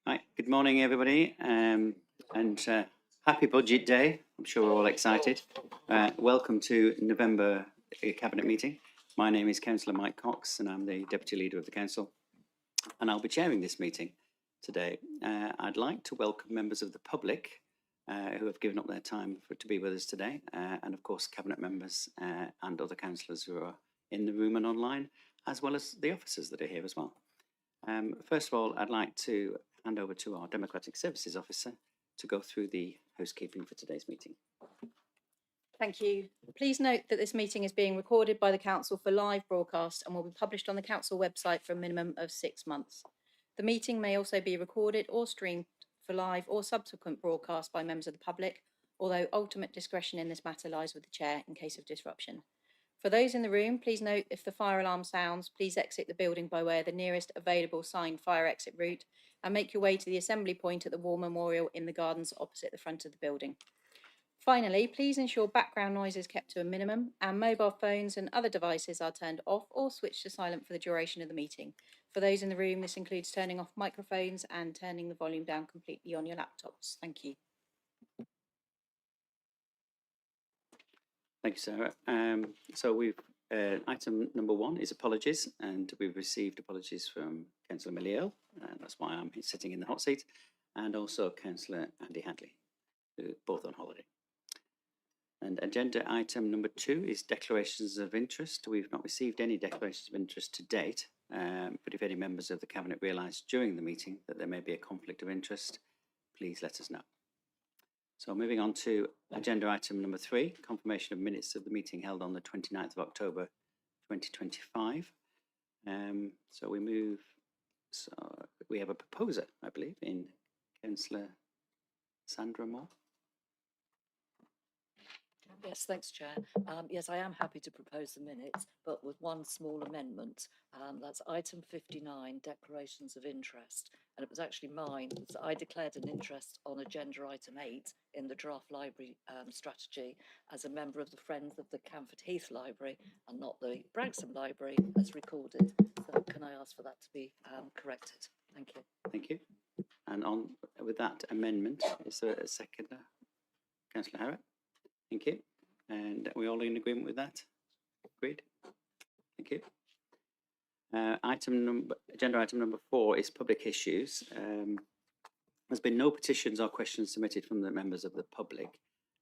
Right, good morning, everybody, and happy budget day. I'm sure we're all excited. Welcome to November Cabinet meeting. My name is Councillor Mike Cox, and I'm the Deputy Leader of the Council, and I'll be chairing this meeting today. I'd like to welcome members of the public who have given up their time to be with us today, and of course Cabinet members and other councillors who are in the room and online, as well as the officers that are here as well. First of all, I'd like to hand over to our Democratic Services Officer to go through the housekeeping for today's meeting. Thank you. Please note that this meeting is being recorded by the Council for live broadcast and will be published on the Council website for a minimum of 6 months. The meeting may also be recorded or streamed for live or subsequent broadcast by members of the public, although ultimate discretion in this matter lies with the Chair in case of disruption. For those in the room, please note if the fire alarm sounds, please exit the building by way of the nearest available signed fire exit route and make your way to the assembly point at the War Memorial in the gardens opposite the front of the building. Finally, please ensure background noise is kept to a minimum and mobile phones and other devices are turned off or switched to silent for the duration of the meeting. For those in the room, this includes turning off microphones and turning the volume down completely on your laptops. Thank you. Thank you, Sarah. So we've item number 1 is apologies, and we've received apologies from Councillor Milliel, and that's why I'm sitting in the hot seat, and also Councillor Andy Hadley, who are both on holiday. And agenda item number 2 is declarations of interest. We've not received any declarations of interest to date, but if any members of the Cabinet realise during the meeting that there may be a conflict of interest, please let us know. So moving on to agenda item number 3, confirmation of minutes of the meeting held on the 29th of October 2025. So we have a proposer, I believe, in Councillor Sandra Moore. Yes, thanks, Chair. Yes, I am happy to propose the minutes, but with one small amendment. That's item 59, declarations of interest. And it was actually mine. So I declared an interest on agenda item 8 in the draft library strategy as a member of the Friends of the Camford Heath Library and not the Branksome Library as recorded. So can I ask for that to be corrected? Thank you. Thank you. And on with that amendment, is there a seconder? Councillor Harrott. Thank you. And are we all in agreement with that? Agreed. Thank you. Agenda item number 4 is public issues. There's been no petitions or questions submitted from the members of the public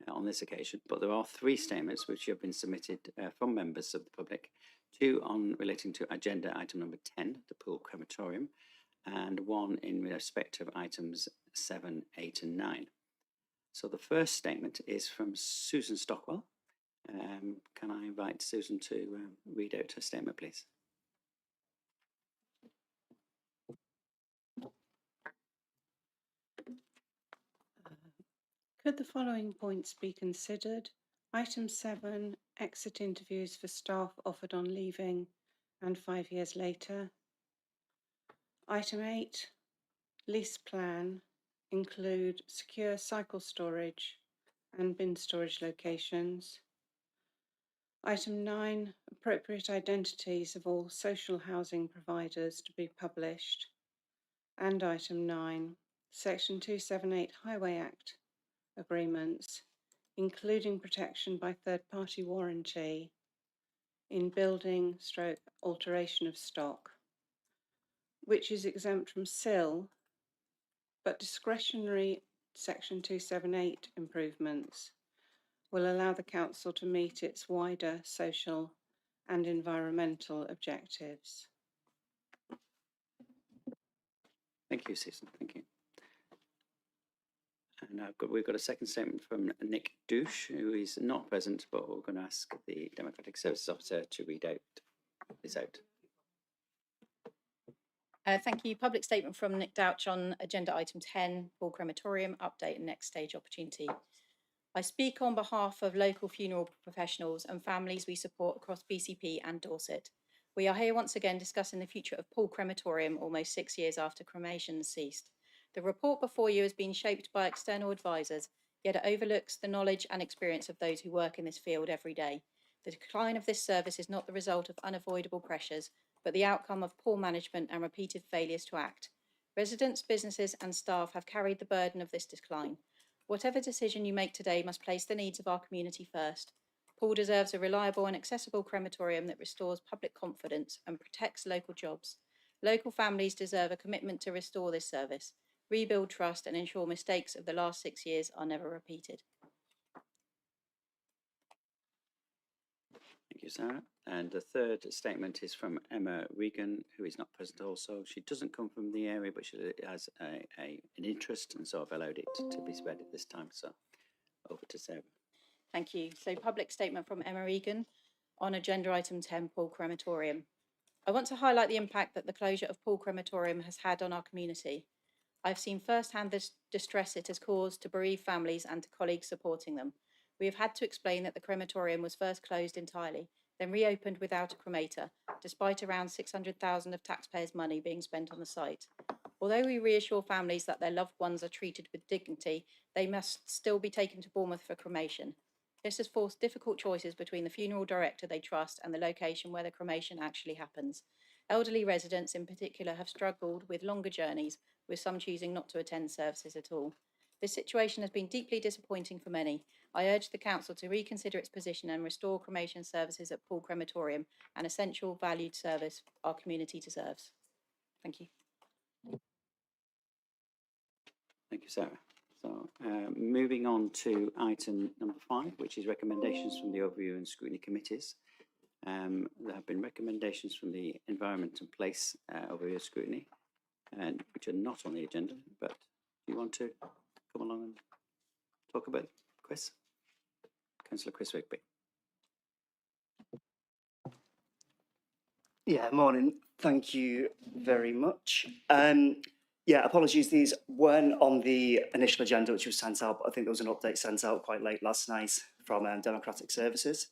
on this occasion, but there are 3 statements which have been submitted from members of the public, 2 relating to agenda item number 10, the pool crematorium, and 1 in respect of items 7, 8 and 9. So the first statement is from Susan Stockwell. Can I invite Susan to read out her statement, please? Could the following points be considered? Item 7, exit interviews for staff offered on leaving and 5 years later. Item 8, lease plan, include secure cycle storage and bin storage locations. Item 9, appropriate identities of all social housing providers to be published. And item 9, Section 278 Highway Act agreements, including protection by third-party warranty in building / alteration of stock, which is exempt from SIL, but discretionary Section 278 improvements will allow the Council to meet its wider social and environmental objectives. Thank you, Susan. Thank you. And we've got a second statement from Nick Douche, who is not present, but we're going to ask the Democratic Services Officer to read this out. Thank you. Public statement from Nick Douch on agenda item 10, Pool Crematorium, update and next stage opportunity. I speak on behalf of local funeral professionals and families we support across BCP and Dorset. We are here once again discussing the future of Pool Crematorium almost 6 years after cremation ceased. The report before you has been shaped by external advisors, yet it overlooks the knowledge and experience of those who work in this field every day. The decline of this service is not the result of unavoidable pressures, but the outcome of poor management and repeated failures to act. Residents, businesses and staff have carried the burden of this decline. Whatever decision you make today must place the needs of our community first. Poole deserves a reliable and accessible crematorium that restores public confidence and protects local jobs. Local families deserve a commitment to restore this service, rebuild trust and ensure mistakes of the last 6 years are never repeated. Thank you, Sarah. And the third statement is from Emma Regan, who is not present also. She doesn't come from the area, but she has an interest, and so I've allowed it to be read at this time. So over to Sarah. Thank you. So public statement from Emma Regan on agenda item 10, Poole Crematorium. I want to highlight the impact that the closure of Poole Crematorium has had on our community. I've seen firsthand the distress it has caused to bereaved families and to colleagues supporting them. We have had to explain that the crematorium was first closed entirely, then reopened without a cremator, despite around $600,000 of taxpayers' money being spent on the site. Although we reassure families that their loved ones are treated with dignity, they must still be taken to Bournemouth for cremation. This has forced difficult choices between the funeral director they trust and the location where the cremation actually happens. Elderly residents in particular have struggled with longer journeys, with some choosing not to attend services at all. This situation has been deeply disappointing for many. I urge the Council to reconsider its position and restore cremation services at Poole Crematorium, an essential valued service our community deserves. Thank you. Thank you, Sarah. So moving on to item number 5, which is recommendations from the Overview and Scrutiny Committees. There have been recommendations from the Environment and Place Overview and Scrutiny, and which are not on the agenda, but do you want to come along and talk about Chris? Councillor Chris Rigby. Yeah, morning. Thank you very much. Yeah, apologies, these weren't on the initial agenda which was sent out, but I think there was an update sent out quite late last night from Democratic Services.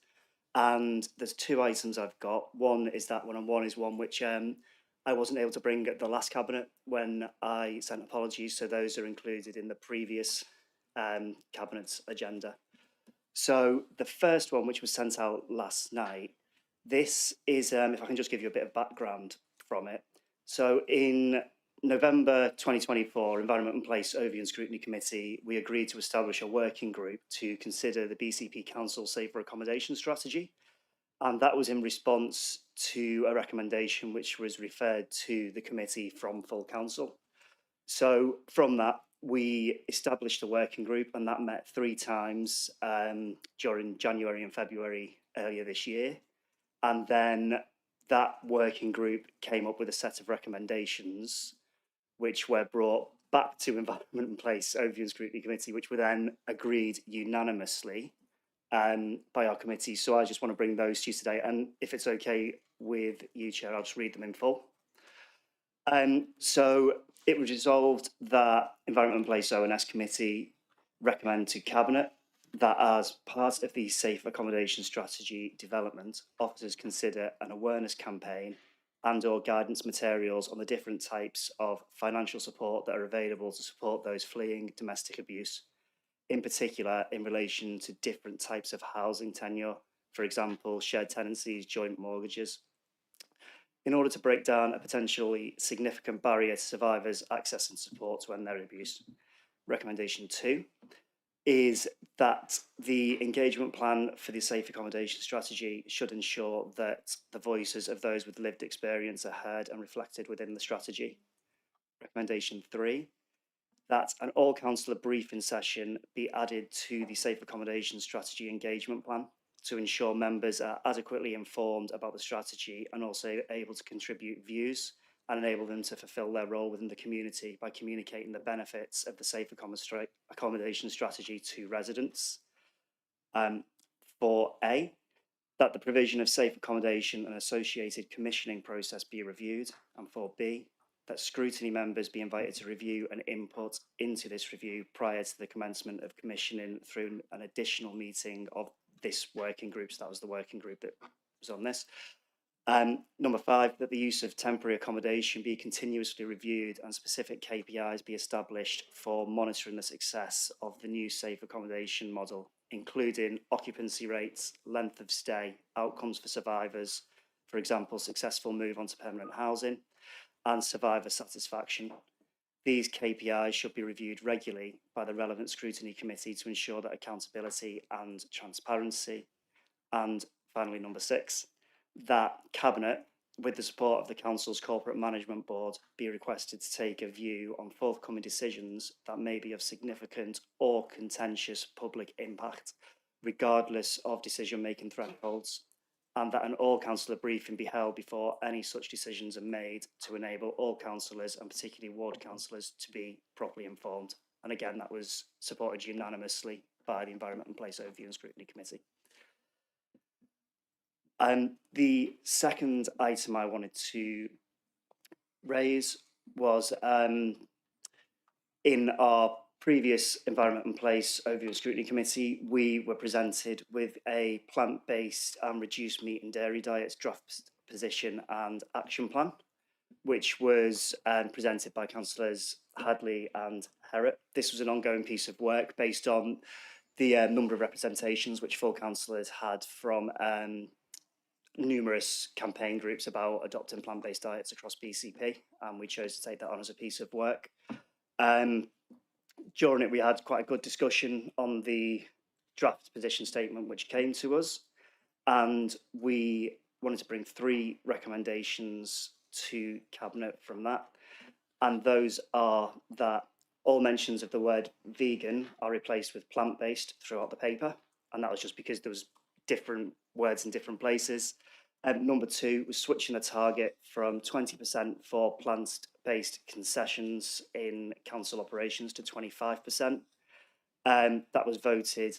And there's 2 items I've got. One is that one, and one is one which I wasn't able to bring at the last Cabinet when I sent apologies, so those are included in the previous Cabinet's agenda. So the first one, which was sent out last night, this is, if I can just give you a bit of background from it. So in November 2024, Environment and Place Overview and Scrutiny Committee, we agreed to establish a working group to consider the BCP Council Safer Accommodation Strategy. And that was in response to a recommendation which was referred to the committee from full council. So from that, we established a working group, and that met 3 times during January and February earlier this year. And then that working group came up with a set of recommendations which were brought back to Environment and Place Overview and Scrutiny Committee, which were then agreed unanimously by our committee. So I just want to bring those to you today. And if it's okay with you, Chair, I'll just read them in full. So it was resolved that Environment and Place ONS Committee recommend to Cabinet that as part of the Safe Accommodation Strategy development, officers consider an awareness campaign and/or guidance materials on the different types of financial support that are available to support those fleeing domestic abuse, in particular in relation to different types of housing tenure, for example, shared tenancies, joint mortgages, in order to break down a potentially significant barrier to survivors accessing support to end their abuse. Recommendation 2 is that the engagement plan for the safe accommodation strategy should ensure that the voices of those with lived experience are heard and reflected within the strategy. Recommendation 3, that an all-councillor briefing session be added to the safe accommodation strategy engagement plan to ensure members are adequately informed about the strategy and also able to contribute views and enable them to fulfil their role within the community by communicating the benefits of the safe accommodation strategy to residents. 4A, that the provision of safe accommodation and associated commissioning process be reviewed. And 4B, that scrutiny members be invited to review and input into this review prior to the commencement of commissioning through an additional meeting of this working group. So that was the working group that was on this. Number 5, that the use of temporary accommodation be continuously reviewed and specific KPIs be established for monitoring the success of the new safe accommodation model, including occupancy rates, length of stay, outcomes for survivors, for example, successful move onto permanent housing and survivor satisfaction. These KPIs should be reviewed regularly by the relevant scrutiny committee to ensure that accountability and transparency. And finally, number 6, that Cabinet, with the support of the Council's Corporate Management Board, be requested to take a view on forthcoming decisions that may be of significant or contentious public impact, regardless of decision-making thresholds, and that an all-councillor briefing be held before any such decisions are made to enable all councillors, and particularly ward councillors, to be properly informed. And again, that was supported unanimously by the Environment and Place Overview and Scrutiny Committee. The second item I wanted to raise was in our previous Environment and Place Overview and Scrutiny Committee, we were presented with a plant-based and reduced meat and dairy diets draft position and action plan, which was presented by Councillors Hadley and Herrett. This was an ongoing piece of work based on the number of representations which full councillors had from numerous campaign groups about adopting plant-based diets across BCP, and we chose to take that on as a piece of work. During it, we had quite a good discussion on the draft position statement which came to us, and we wanted to bring 3 recommendations to Cabinet from that, and those are that all mentions of the word vegan are replaced with plant-based throughout the paper, and that was just because there was different words in different places. Number 2 was switching the target from 20% for plant-based concessions in council operations to 25%. That was voted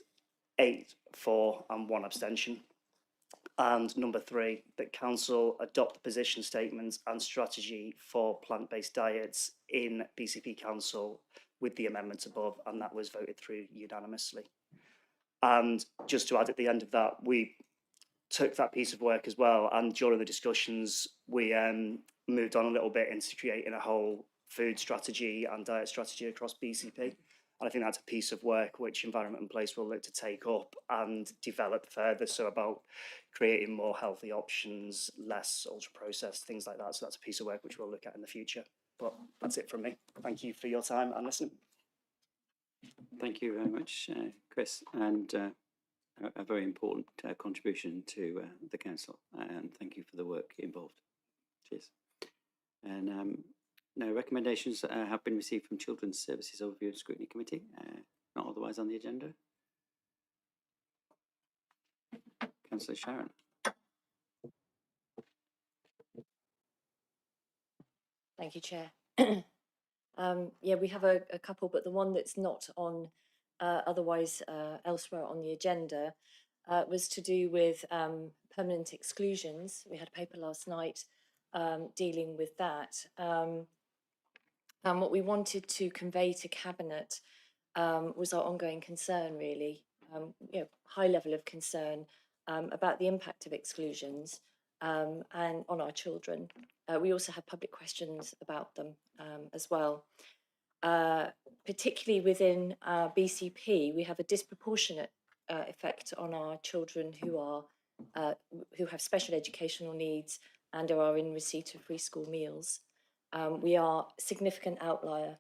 8 for and 1 abstention. And number 3, that council adopt the position statements and strategy for plant-based diets in BCP Council with the amendments above, and that was voted through unanimously. And just to add at the end of that, we took that piece of work as well, and during the discussions we moved on a little bit into creating a whole food strategy and diet strategy across BCP, and I think that's a piece of work which Environment and Place will look to take up and develop further, so about creating more healthy options, less ultra processed, things like that. So that's a piece of work which we'll look at in the future. But that's it from me. Thank you for your time and listening. Thank you very much, Chris, and a very important contribution to the council, and thank you for the work involved. Cheers. And no recommendations have been received from Children's Services Overview and Scrutiny Committee, not otherwise on the agenda. Councillor Sharon. Thank you, Chair. Yeah, we have a couple, but the one that's not on otherwise elsewhere on the agenda was to do with permanent exclusions. We had a paper last night dealing with that. And what we wanted to convey to Cabinet was our ongoing concern, really, high level of concern about the impact of exclusions and on our children. We also have public questions about them as well. Particularly within BCP, we have a disproportionate effect on our children who have special educational needs and are in receipt of free school meals. We are a significant outlier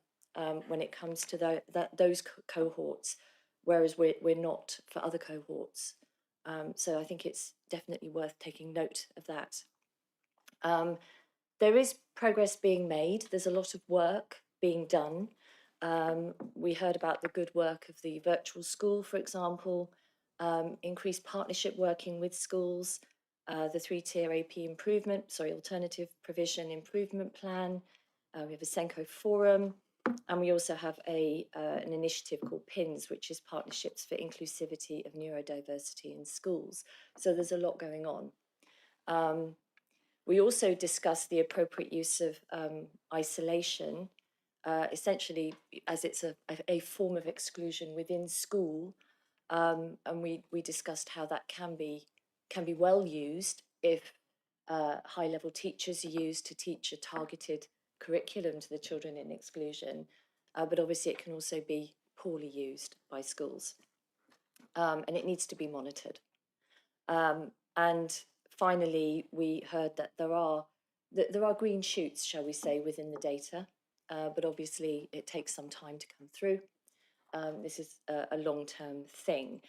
when it comes to those cohorts, whereas we're not for other cohorts. So I think it's definitely worth taking note of that. There is progress being made. There's a lot of work being done. We heard about the good work of the virtual school, for example, increased partnership working with schools, the 3-tier alternative provision improvement plan. We have a Senko forum, and we also have an initiative called PINS, which is Partnerships for Inclusivity of Neurodiversity in Schools. So there's a lot going on. We also discussed the appropriate use of isolation, essentially as it's a form of exclusion within school, and we discussed how that can be well used if high-level teachers are used to teach a targeted curriculum to the children in exclusion, but obviously it can also be poorly used by schools, and it needs to be monitored. And finally, we heard that there are green shoots, shall we say, within the data, but obviously it takes some time to come through. This is a long-term thing.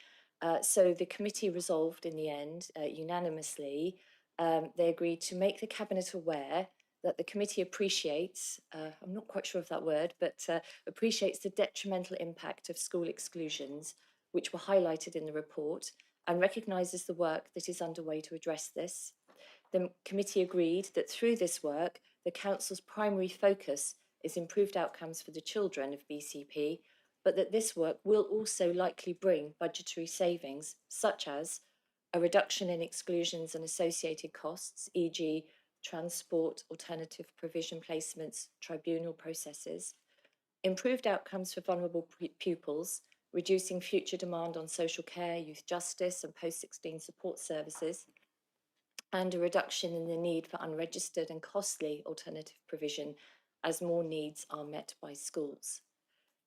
So the committee resolved in the end, unanimously, they agreed to make the Cabinet aware that the committee appreciates, I'm not quite sure of that word, but appreciates the detrimental impact of school exclusions, which were highlighted in the report, and recognises the work that is underway to address this. The committee agreed that through this work, the Council's primary focus is improved outcomes for the children of BCP, but that this work will also likely bring budgetary savings, such as a reduction in exclusions and associated costs, e.g. transport, alternative provision placements, tribunal processes, improved outcomes for vulnerable pupils, reducing future demand on social care, youth justice and post-16 support services, and a reduction in the need for unregistered and costly alternative provision as more needs are met by schools.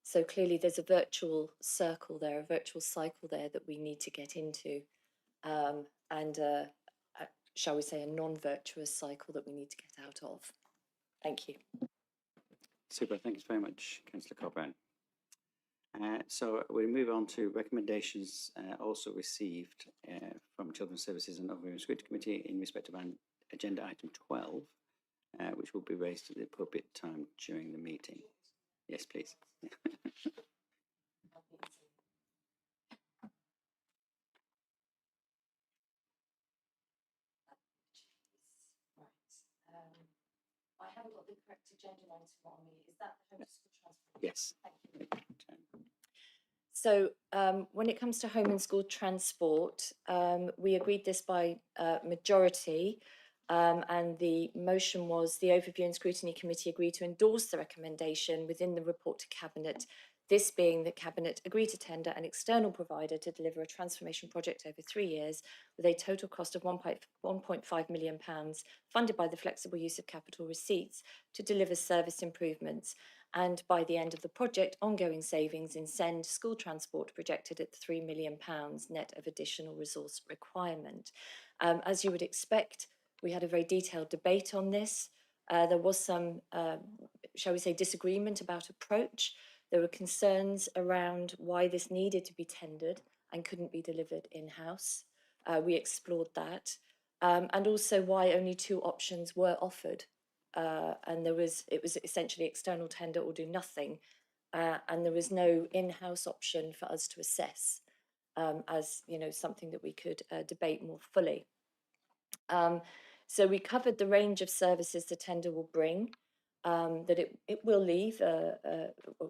So clearly there's a virtual circle there, a virtual cycle there that we need to get into, and shall we say, a non-virtuous cycle that we need to get out of. Thank you. Super, thanks very much, Councillor Coburn. So we move on to recommendations also received from Children's Services and Overview Scrutiny Committee in respect of agenda item 12, which will be raised at the appropriate time during the meeting. Yes, please. I haven't got the correct agenda item on me. Is that the home school transport? Yes. Thank you. So when it comes to home and school transport, we agreed this by majority, and the motion was the Overview and Scrutiny Committee agreed to endorse the recommendation within the report to Cabinet, this being that Cabinet agreed to tender an external provider to deliver a transformation project over 3 years with a total cost of £1.5 million funded by the flexible use of capital receipts to deliver service improvements. And by the end of the project, ongoing savings in SEND school transport projected at £3 million net of additional resource requirement. As you would expect, we had a very detailed debate on this. There was some, shall we say, disagreement about approach. There were concerns around why this needed to be tendered and couldn't be delivered in-house. We explored that, and also why only 2 options were offered. And it was essentially external tender or do nothing, and there was no in-house option for us to assess as something that we could debate more fully. So we covered the range of services the tender will bring, that it will leave,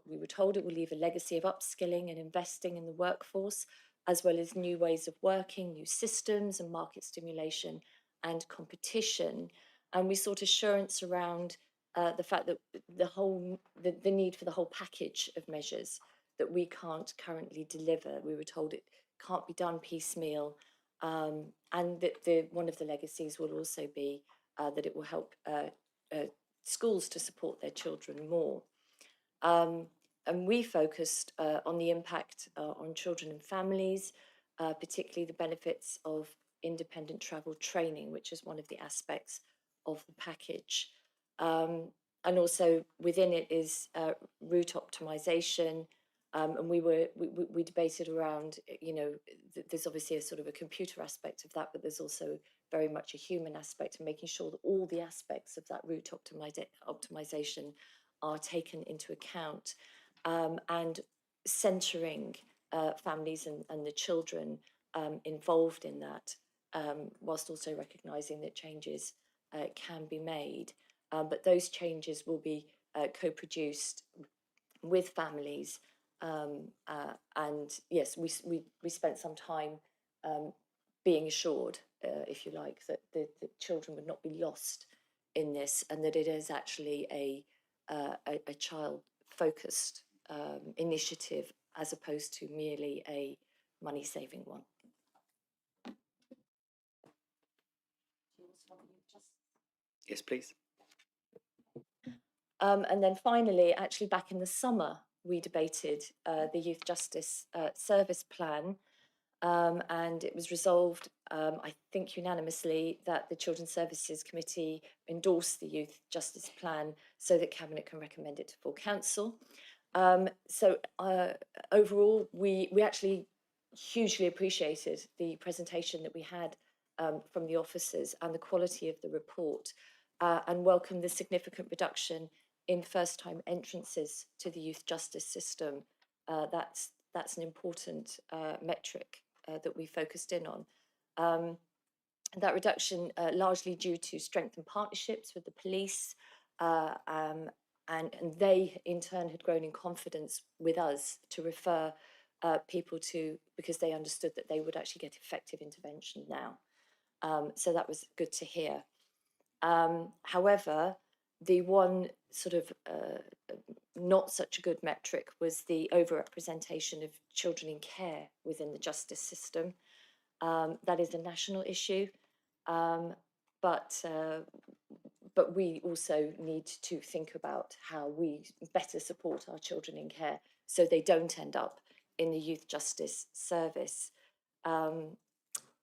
we were told it will leave a legacy of upskilling and investing in the workforce, as well as new ways of working, new systems and market stimulation and competition. And we sought assurance around the fact that the need for the whole package of measures that we can't currently deliver. We were told it can't be done piecemeal, and that one of the legacies will also be that it will help schools to support their children more. And we focused on the impact on children and families, particularly the benefits of independent travel training, which is one of the aspects of the package. And also within it is route optimization. And we debated around, there's obviously a sort of a computer aspect of that, but there's also very much a human aspect of making sure that all the aspects of that route optimization are taken into account, and centering families and the children involved in that, whilst also recognising that changes can be made. But those changes will be co-produced with families. And yes, we spent some time being assured, if you like, that the children would not be lost in this, and that it is actually a child-focused initiative as opposed to merely a money-saving one. Yes, please. And then finally, actually back in the summer, we debated the Youth Justice Service Plan, and it was resolved, I think unanimously, that the Children's Services Committee endorsed the Youth Justice Plan so that Cabinet can recommend it to full council. Overall, we actually hugely appreciated the presentation that we had from the officers and the quality of the report, and welcome the significant reduction in first-time entrances to the youth justice system. That's an important metric that we focused in on. That reduction largely due to strengthened partnerships with the police, and they in turn had grown in confidence with us to refer people to, because they understood that they would actually get effective intervention now. So that was good to hear. However, the one sort of not such a good metric was the overrepresentation of children in care within the justice system. That is a national issue, but we also need to think about how we better support our children in care so they don't end up in the youth justice service.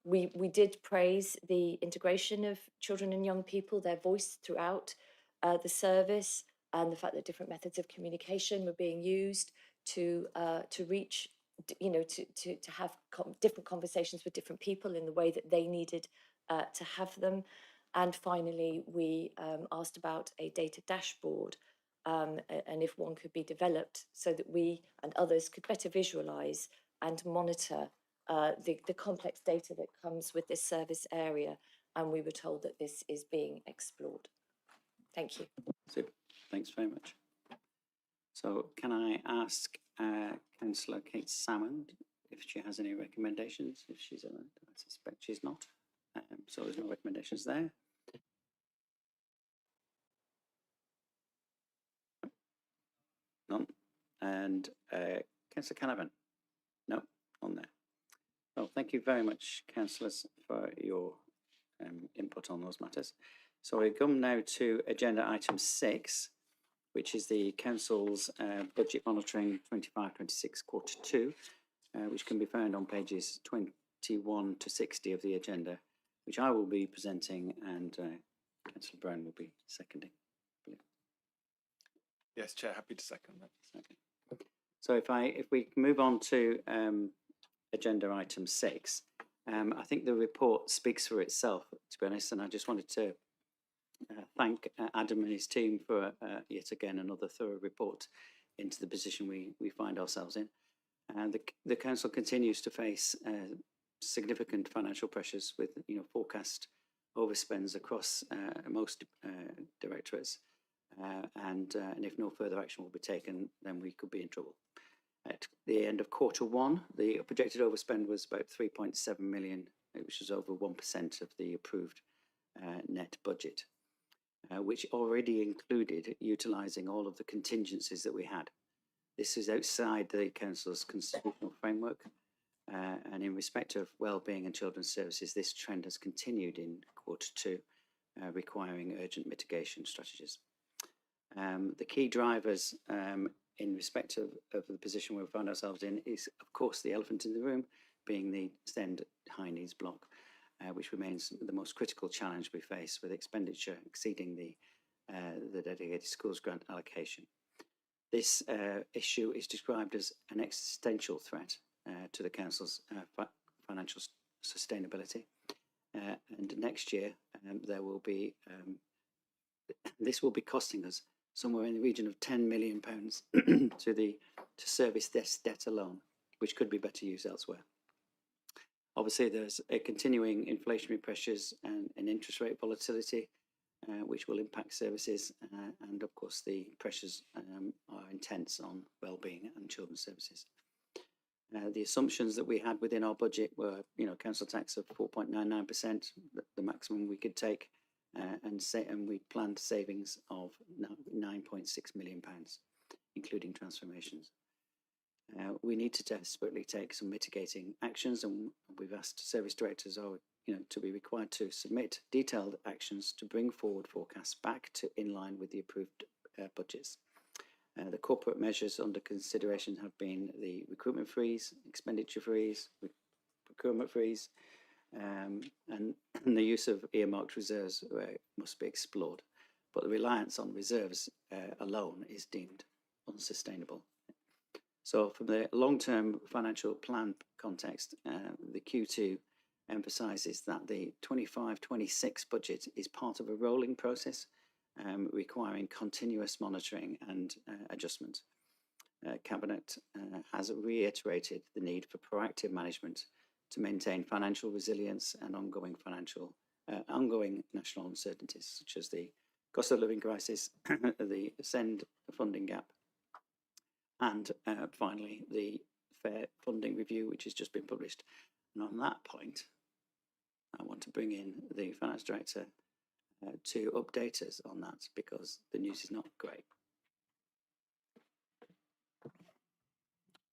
We did praise the integration of children and young people, their voice throughout the service, and the fact that different methods of communication were being used to reach, to have different conversations with different people in the way that they needed to have them. And finally, we asked about a data dashboard, and if one could be developed so that we and others could better visualise and monitor the complex data that comes with this service area, and we were told that this is being explored. Thank you. Super. Thanks very much. So can I ask Councillor Kate Salmond if she has any recommendations, if she's around? I suspect she's not. So there's no recommendations there. None. And Councillor Canavan? No, on there. Well, thank you very much, councillors, for your input on those matters. So we come now to agenda item 6, which is the council's budget monitoring 25-26 quarter 2, which can be found on pages 21 to 60 of the agenda, which I will be presenting and Councillor Brown will be seconding. Yes, Chair, happy to second that. Okay. So if we move on to agenda item 6, I think the report speaks for itself, to be honest, and I just wanted to thank Adam and his team for yet again another thorough report into the position we find ourselves in. And the council continues to face significant financial pressures with forecast overspends across most directorates, and if no further action will be taken, then we could be in trouble. At the end of quarter 1, the projected overspend was about 3.7 million, which was over 1% of the approved net budget, which already included utilising all of the contingencies that we had. This is outside the council's constitutional framework, and in respect of wellbeing and children's services, this trend has continued in quarter 2, requiring urgent mitigation strategies. The key drivers in respect of the position we find ourselves in is, of course, the elephant in the room, being the SEND high needs block, which remains the most critical challenge we face, with expenditure exceeding the dedicated schools grant allocation. This issue is described as an existential threat to the council's financial sustainability, and next year there will be this will be costing us somewhere in the region of £10 million to service this debt alone, which could be better used elsewhere. Obviously, there's a continuing inflationary pressures and interest rate volatility, which will impact services, and of course the pressures are intense on wellbeing and children's services. The assumptions that we had within our budget were, council tax of 4.99%, the maximum we could take, and we planned savings of £9.6 million, including transformations. We need to desperately take some mitigating actions, and we've asked service directors to be required to submit detailed actions to bring forward forecasts back to in line with the approved budgets. The corporate measures under consideration have been the recruitment freeze, expenditure freeze, procurement freeze, and the use of earmarked reserves must be explored. But the reliance on reserves alone is deemed unsustainable. So from the long-term financial plan context, the Q2 emphasises that the 25-26 budget is part of a rolling process requiring continuous monitoring and adjustment. Cabinet has reiterated the need for proactive management to maintain financial resilience and ongoing national uncertainties, such as the cost of living crisis, the SEND funding gap, and finally the fair funding review, which has just been published. And on that point, I want to bring in the finance director to update us on that, because the news is not great.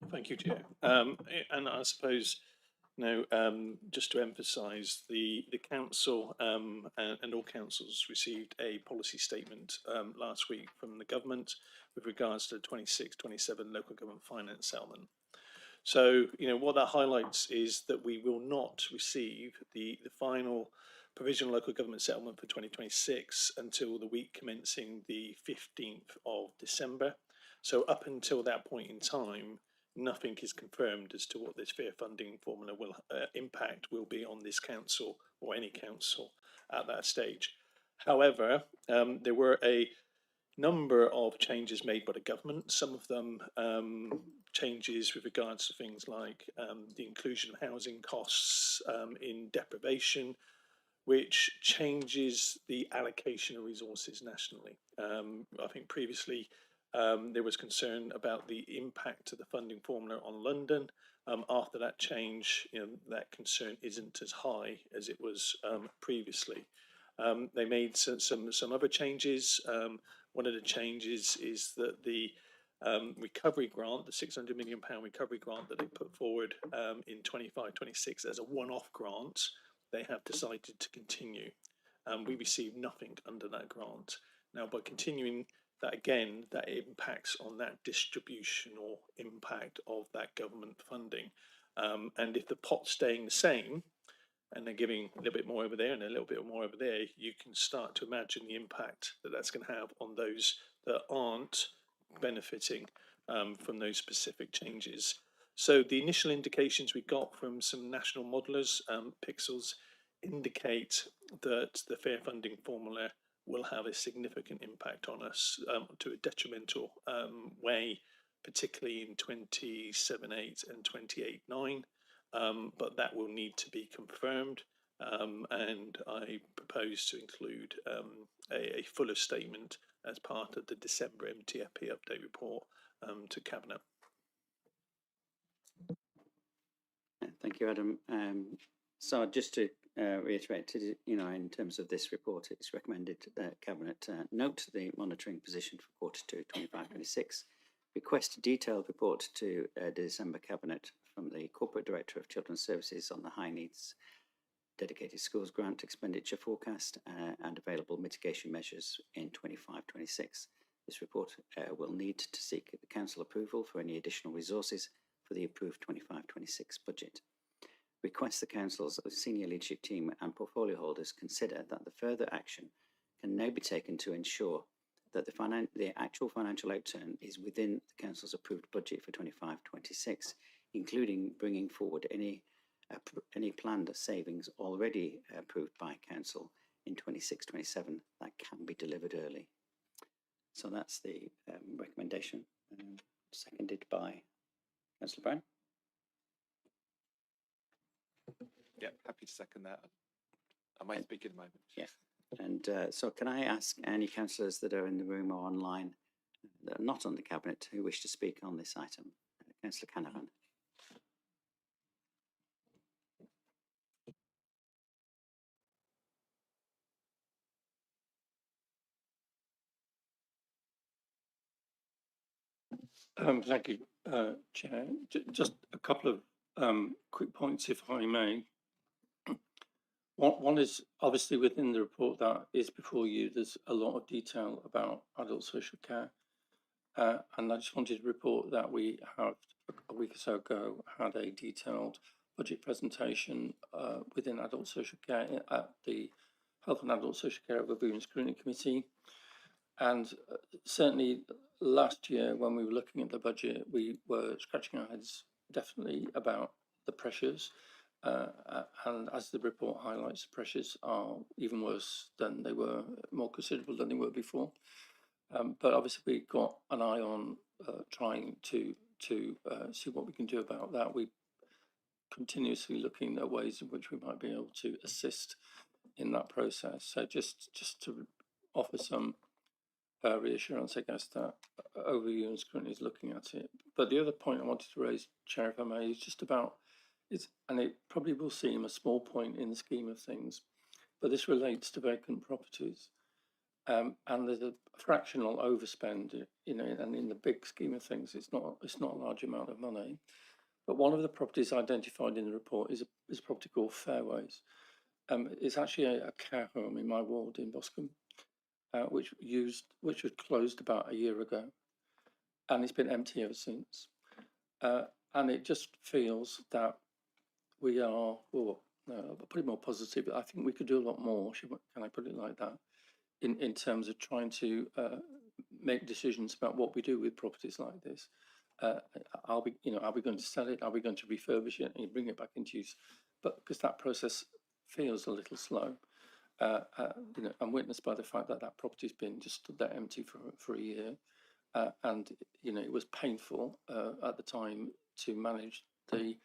Thank you, Chair. And I suppose, just to emphasise, the council and all councils received a policy statement last week from the government with regards to the 26-27 local government finance settlement. So, what that highlights is that we will not receive the final provisional local government settlement for 2026 until the week commencing the 15th of December. So up until that point in time, nothing is confirmed as to what this fair funding formula will impact will be on this council or any council at that stage. However, there were a number of changes made by the government, some of them changes with regards to things like the inclusion of housing costs in deprivation, which changes the allocation of resources nationally. I think previously there was concern about the impact of the funding formula on London. After that change, that concern isn't as high as it was previously. They made some other changes. One of the changes is that the recovery grant, the £600 million recovery grant that they put forward in 25-26 as a one-off grant, they have decided to continue. We received nothing under that grant. Now, by continuing that again, that impacts on that distribution or impact of that government funding. And if the pot's staying the same, and they're giving a little bit more over there and a little bit more over there, you can start to imagine the impact that that's going to have on those that aren't benefiting from those specific changes. So the initial indications we got from some national modelers, Pixels, indicate that the fair funding formula will have a significant impact on us to a detrimental way, particularly in 27-8 and 28-9. But that will need to be confirmed, and I propose to include a fuller statement as part of the December MTFP update report to Cabinet. Thank you, Adam. So just to reiterate, in terms of this report, it's recommended that Cabinet note the monitoring position for Q2 25-26, request a detailed report to the December Cabinet from the Corporate Director of Children's Services on the High Needs Dedicated Schools Grant expenditure forecast and available mitigation measures in 25-26. This report will need to seek the Council approval for any additional resources for the approved 25-26 budget. Request the Council's senior leadership team and portfolio holders consider that the further action can now be taken to ensure that the actual financial outturn is within the Council's approved budget for 25-26, including bringing forward any planned savings already approved by Council in 26-27 that can be delivered early. So that's the recommendation, seconded by Councillor Brown. Yeah, happy to second that. I might speak in a moment. Yeah. And so can I ask any councillors that are in the room or online that are not on the Cabinet who wish to speak on this item? Councillor Canavan. Thank you, Chair. Just a couple of quick points, if I may. One is obviously within the report that is before you, there's a lot of detail about adult social care. And I just wanted to report that we have, a week or so ago, had a detailed budget presentation within adult social care at the Health and Adult Social Care Review and Scrutiny Committee. And certainly last year when we were looking at the budget, we were scratching our heads definitely about the pressures. And as the report highlights, the pressures are even worse than they were, more considerable than they were before. But obviously we've got an eye on trying to see what we can do about that. We're continuously looking at ways in which we might be able to assist in that process. So just to offer some reassurance, I guess, that Overview and Scrutiny is looking at it. But the other point I wanted to raise, Chair, if I may, is just about, and it probably will seem a small point in the scheme of things, but this relates to vacant properties. And there's a fractional overspend, and in the big scheme of things, it's not a large amount of money. But one of the properties identified in the report is a property called Fairways. It's actually a care home in my ward in Boscombe, which was closed about a year ago, and it's been empty ever since. And it just feels that we are, pretty more positive. I think we could do a lot more. Can I put it like that? In terms of trying to make decisions about what we do with properties like this. Are we going to sell it? Are we going to refurbish it and bring it back into use? But because that process feels a little slow, I'm witnessed by the fact that that property's been just stood there empty for a year, and it was painful at the time to manage the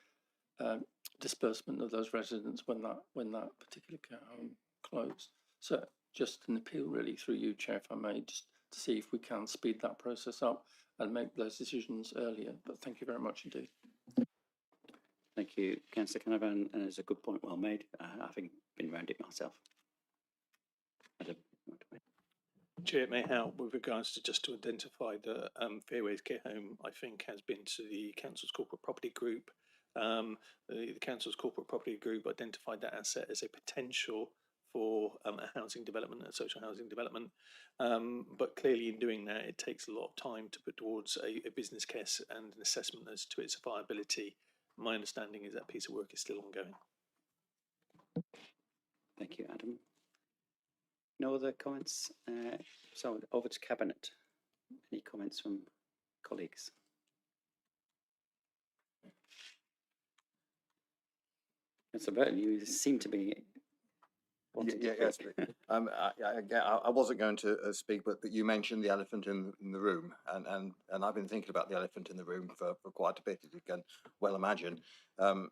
disbursement of those residents when that particular care home closed. So just an appeal really through you, Chair, if I may, just to see if we can speed that process up and make those decisions earlier. But thank you very much indeed. Thank you, Councillor Canavan, and it's a good point, well made. Having been around it myself. Adam, you want to weigh? Chair, it may help with regards to just to identify the Fairways Care Home, I think, has been to the Council's Corporate Property Group. The Council's Corporate Property Group identified that asset as a potential for a housing development, a social housing development. But clearly in doing that, it takes a lot of time to put towards a business case and an assessment as to its viability. My understanding is that piece of work is still ongoing. Thank you, Adam. No other comments? So over to Cabinet. Any comments from colleagues? Councillor Burton, you seem to be wanting to Yes. speak. I wasn't going to speak, but you mentioned the elephant in the room, and I've been thinking about the elephant in the room for quite a bit, as you can well imagine. I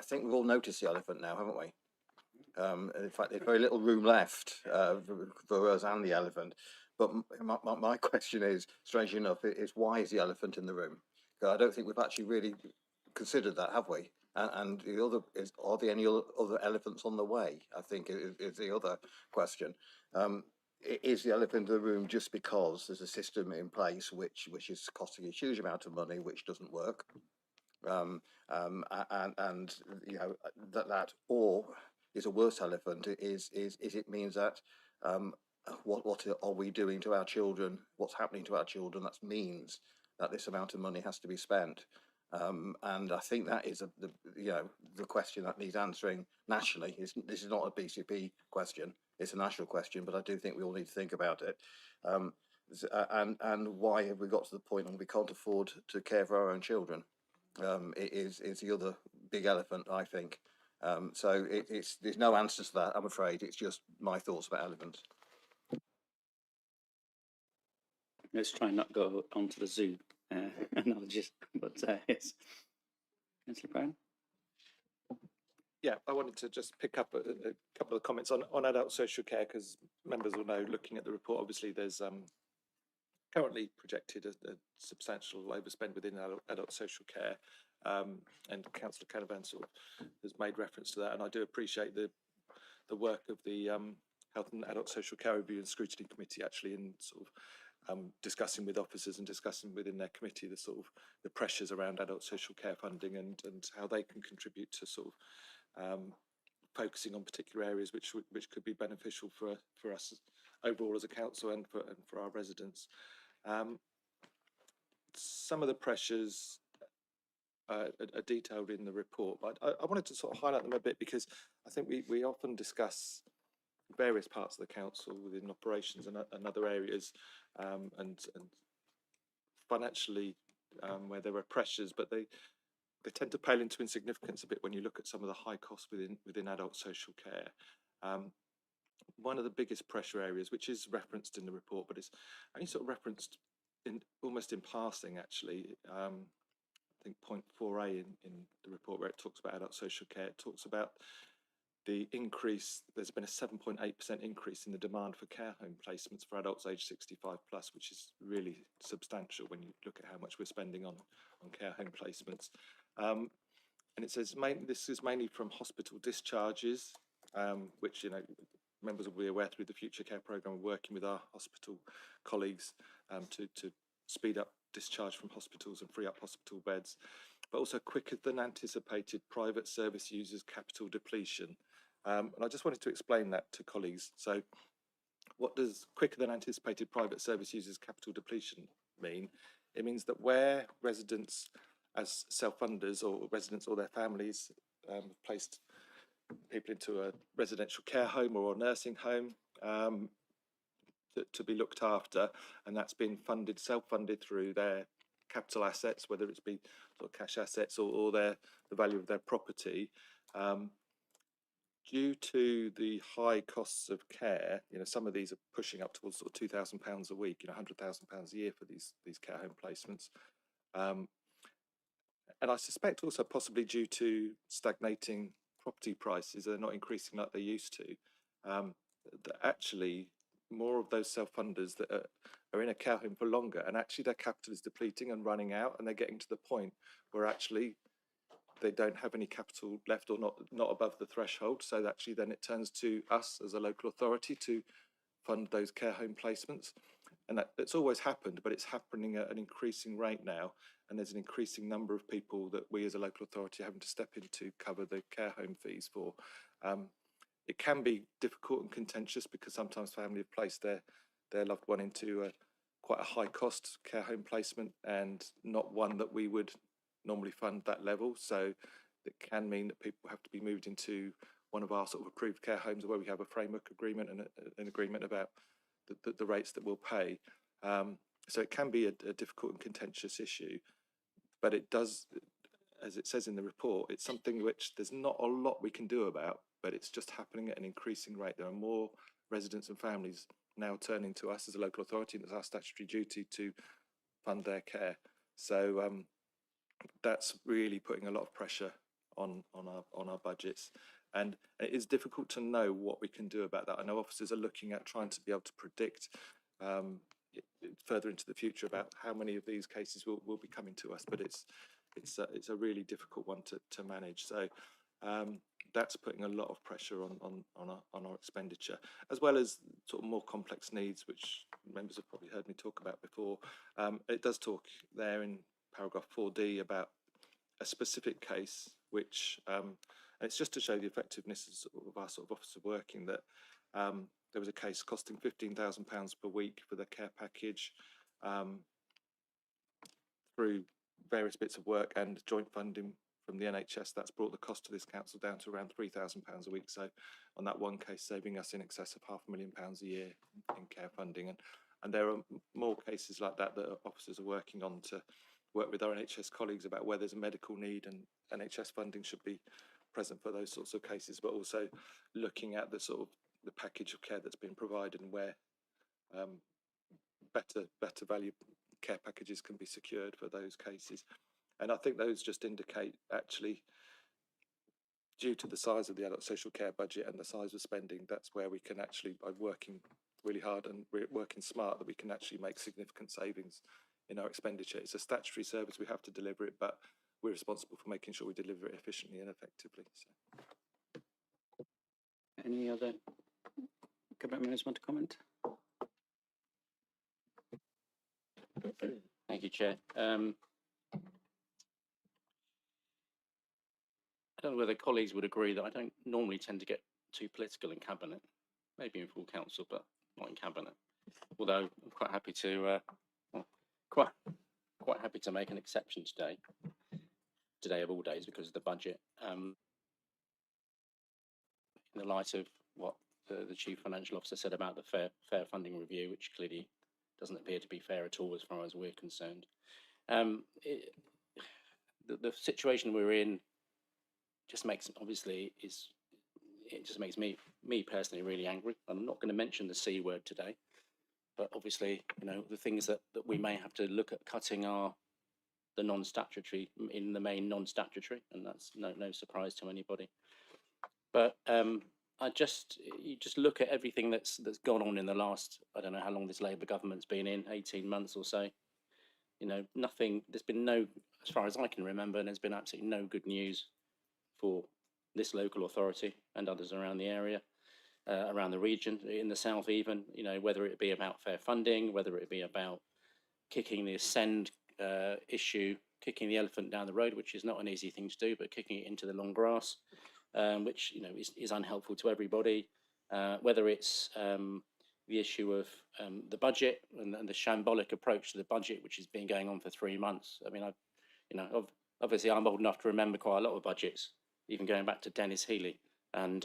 think we've all noticed the elephant now, haven't we? In fact, there's very little room left for us and the elephant. But my question is, strangely enough, is why is the elephant in the room? Because I don't think we've actually really considered that, have we? And the other is, are there any other elephants on the way? I think is the other question. Is the elephant in the room just because there's a system in place which is costing a huge amount of money, which doesn't work? And that or is a worse elephant is it means that what are we doing to our children? What's happening to our children? That means that this amount of money has to be spent. And I think that is the question that needs answering nationally. This is not a BCP question; it's a national question. But I do think we all need to think about it. And why have we got to the point when we can't afford to care for our own children? It is the other big elephant, I think. So there's no answers to that, I'm afraid. It's just my thoughts about elephants. Let's try and not go on to the zoo analogies, but yes. Councillor Brown? Yeah, I wanted to just pick up a couple of comments on adult social care, because members will know, looking at the report, obviously there's currently projected a substantial overspend within adult social care, and Councillor Canavan sort of has made reference to that, and I do appreciate the work of the Health and Adult Social Care Review and Scrutiny Committee, actually, in sort of discussing with officers and discussing within their committee the sort of the pressures around adult social care funding and how they can contribute to sort of focusing on particular areas which could be beneficial for us overall as a council and for our residents. Some of the pressures are detailed in the report, but I wanted to sort of highlight them a bit because I think we often discuss various parts of the council within operations and other areas, and financially where there are pressures, but they tend to pale into insignificance a bit when you look at some of the high costs within adult social care. One of the biggest pressure areas, which is referenced in the report, but it's only sort of referenced in almost in passing actually. I think point 4A in the report where it talks about adult social care, it talks about the increase. There's been a 7.8% increase in the demand for care home placements for adults aged 65 plus, which is really substantial when you look at how much we're spending on care home placements. And it says this is mainly from hospital discharges, which, you know, members will be aware through the Future Care Programme, working with our hospital colleagues to speed up discharge from hospitals and free up hospital beds, but also quicker than anticipated private service users capital depletion. And I just wanted to explain that to colleagues. So what does quicker than anticipated private service users capital depletion mean? It means that where residents as self-funders or residents or their families placed people into a residential care home or a nursing home to be looked after, and that's been funded, self-funded through their capital assets, whether it's be sort of cash assets or the value of their property. Due to the high costs of care, you know, some of these are pushing up towards sort of £2,000 a week, you know, £100,000 a year for these care home placements. And I suspect also possibly due to stagnating property prices, they're not increasing like they used to. That actually more of those self-funders that are in a care home for longer, and actually their capital is depleting and running out, and they're getting to the point where actually they don't have any capital left or not above the threshold. So actually then it turns to us as a local authority to fund those care home placements. And it's always happened, but it's happening at an increasing rate now. And there's an increasing number of people that we as a local authority are having to step in to cover the care home fees for. It can be difficult and contentious because sometimes family have placed their loved one into quite a high cost care home placement and not one that we would normally fund that level. So it can mean that people have to be moved into one of our sort of approved care homes where we have a framework agreement and an agreement about the rates that we'll pay. So it can be a difficult and contentious issue, but it does, as it says in the report, it's something which there's not a lot we can do about, but it's just happening at an increasing rate. There are more residents and families now turning to us as a local authority, and it's our statutory duty to fund their care. So that's really putting a lot of pressure on our budgets, and it is difficult to know what we can do about that. I know officers are looking at trying to be able to predict further into the future about how many of these cases will be coming to us, but it's a really difficult one to manage. So that's putting a lot of pressure on our expenditure, as well as sort of more complex needs, which members have probably heard me talk about before. It does talk there in paragraph 4D about a specific case, which and it's just to show the effectiveness of our sort of officer working, that there was a case costing £15,000 per week for the care package through various bits of work and joint funding from the NHS. That's brought the cost to this council down to around £3,000 a week. So on that one case, saving us in excess of £500,000 a year in care funding. And there are more cases like that officers are working on to work with our NHS colleagues about where there's a medical need and NHS funding should be present for those sorts of cases, but also looking at the sort of the package of care that's been provided and where better value care packages can be secured for those cases. And I think those just indicate, actually, due to the size of the adult social care budget and the size of spending, that's where we can actually, by working really hard and working smart, that we can actually make significant savings in our expenditure. It's a statutory service, we have to deliver it, but we're responsible for making sure we deliver it efficiently and effectively. So. Any other cabinet members want to comment? Thank you, Chair. I don't know whether colleagues would agree that I don't normally tend to get too political in cabinet, maybe in full council, but not in cabinet. Although I'm quite happy to quite happy to make an exception today. today of all days because of the budget. In the light of what the Chief Financial Officer said about the fair funding review, which clearly doesn't appear to be fair at all as far as we're concerned. The situation we're in just makes, obviously, it just makes me personally really angry. I'm not going to mention the C word today, but obviously, you know, the things that we may have to look at cutting are the non-statutory, in the main non-statutory, and that's no surprise to anybody. But you just look at everything that's gone on in the last, I don't know how long this Labour government's been in, 18 months or so. You know, nothing, there's been no, as far as I can remember, there's been absolutely no good news for this local authority and others around the area, around the region, in the south even, you know, whether it be about fair funding, whether it be about kicking the Ascend issue, kicking the elephant down the road, which is not an easy thing to do, but kicking it into the long grass, which, you know, is unhelpful to everybody, whether it's the issue of the budget and the shambolic approach to the budget, which has been going on for 3 months. I mean, obviously I'm old enough to remember quite a lot of budgets, even going back to Dennis Healy. And,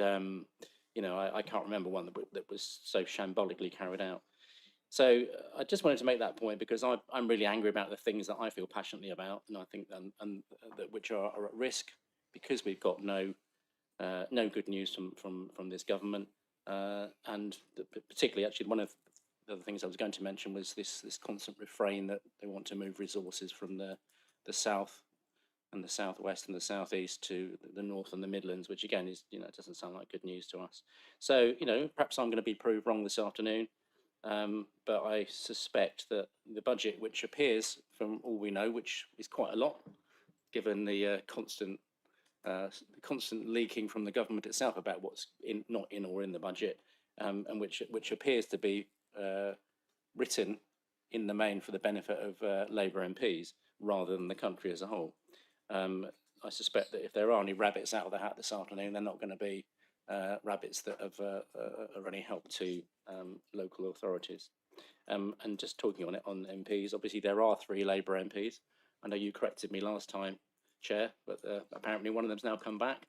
you know, I can't remember one that was so shambolically carried out. So I just wanted to make that point because I'm really angry about the things that I feel passionately about, and I think that which are at risk because we've got no good news from this government, and particularly actually one of the other things I was going to mention was this constant refrain that they want to move resources from the south and the southwest and the southeast to the north and the Midlands, which again is, you know, it doesn't sound like good news to us. So, you know, perhaps I'm going to be proved wrong this afternoon, but I suspect that the budget, which appears from all we know, which is quite a lot, given the constant leaking from the government itself about what's not in or in the budget, and which appears to be written in the main for the benefit of Labour MPs rather than the country as a whole. I suspect that if there are any rabbits out of the hat this afternoon, they're not going to be rabbits that have already helped to local authorities. And just talking on MPs, obviously there are 3 Labour MPs. I know you corrected me last time, Chair, but apparently one of them's now come back.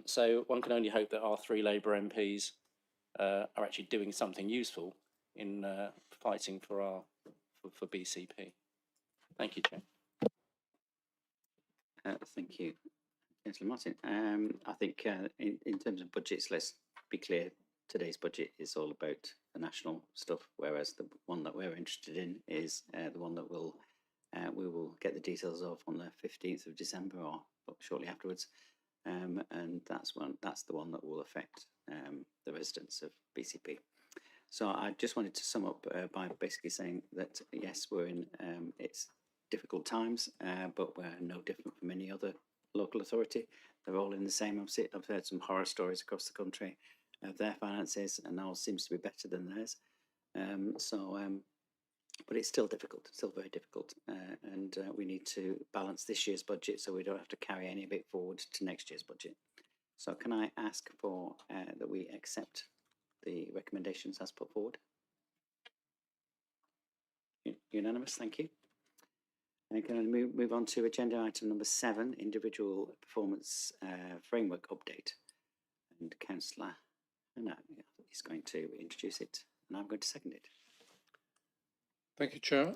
So one can only hope that our 3 Labour MPs are actually doing something useful in fighting for BCP. Thank you, Chair. Thank you, Councillor Martin. I think in terms of budgets, let's be clear, today's budget is all about the national stuff, whereas the one that we're interested in is the one that we will get the details of on the 15th of December or shortly afterwards. And that's the one that will affect the residents of BCP. So I just wanted to sum up by basically saying that, yes, we're in, it's difficult times, but we're no different from any other local authority. They're all in the same. I've heard some horror stories across the country of their finances, and ours seems to be better than theirs. But it's still difficult, still very difficult, and we need to balance this year's budget so we don't have to carry any of it forward to next year's budget. So can I ask for that we accept the recommendations as put forward? Unanimous, thank you. And can I move on to agenda item number 7, individual performance framework update. And Councillor Hannah is going to introduce it, and I'm going to second it. Thank you, Chair.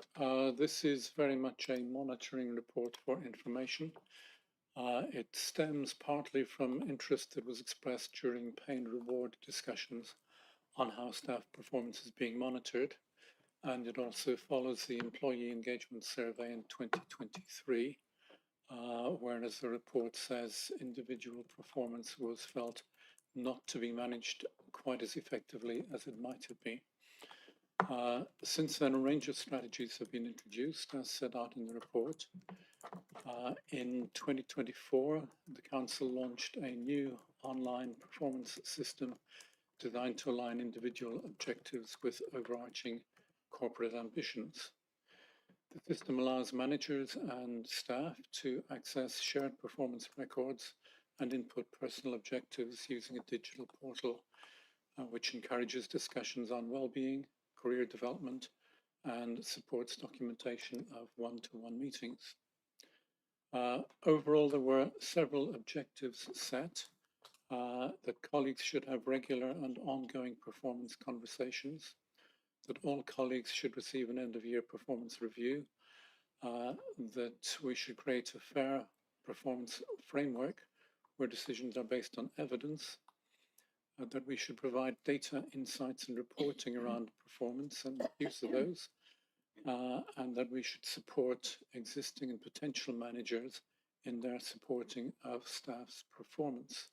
This is very much a monitoring report for information. It stems partly from interest that was expressed during pay and reward discussions on how staff performance is being monitored, and it also follows the employee engagement survey in 2023, whereas the report says individual performance was felt not to be managed quite as effectively as it might have been. Since then, a range of strategies have been introduced, as set out in the report. In 2024, the Council launched a new online performance system designed to align individual objectives with overarching corporate ambitions. The system allows managers and staff to access shared performance records and input personal objectives using a digital portal, which encourages discussions on well-being, career development, and supports documentation of one-to-one meetings. Overall, there were several objectives set. That colleagues should have regular and ongoing performance conversations, that all colleagues should receive an end-of-year performance review, that we should create a fair performance framework where decisions are based on evidence, that we should provide data, insights and reporting around performance and use of those, and that we should support existing and potential managers in their supporting of staff's performance.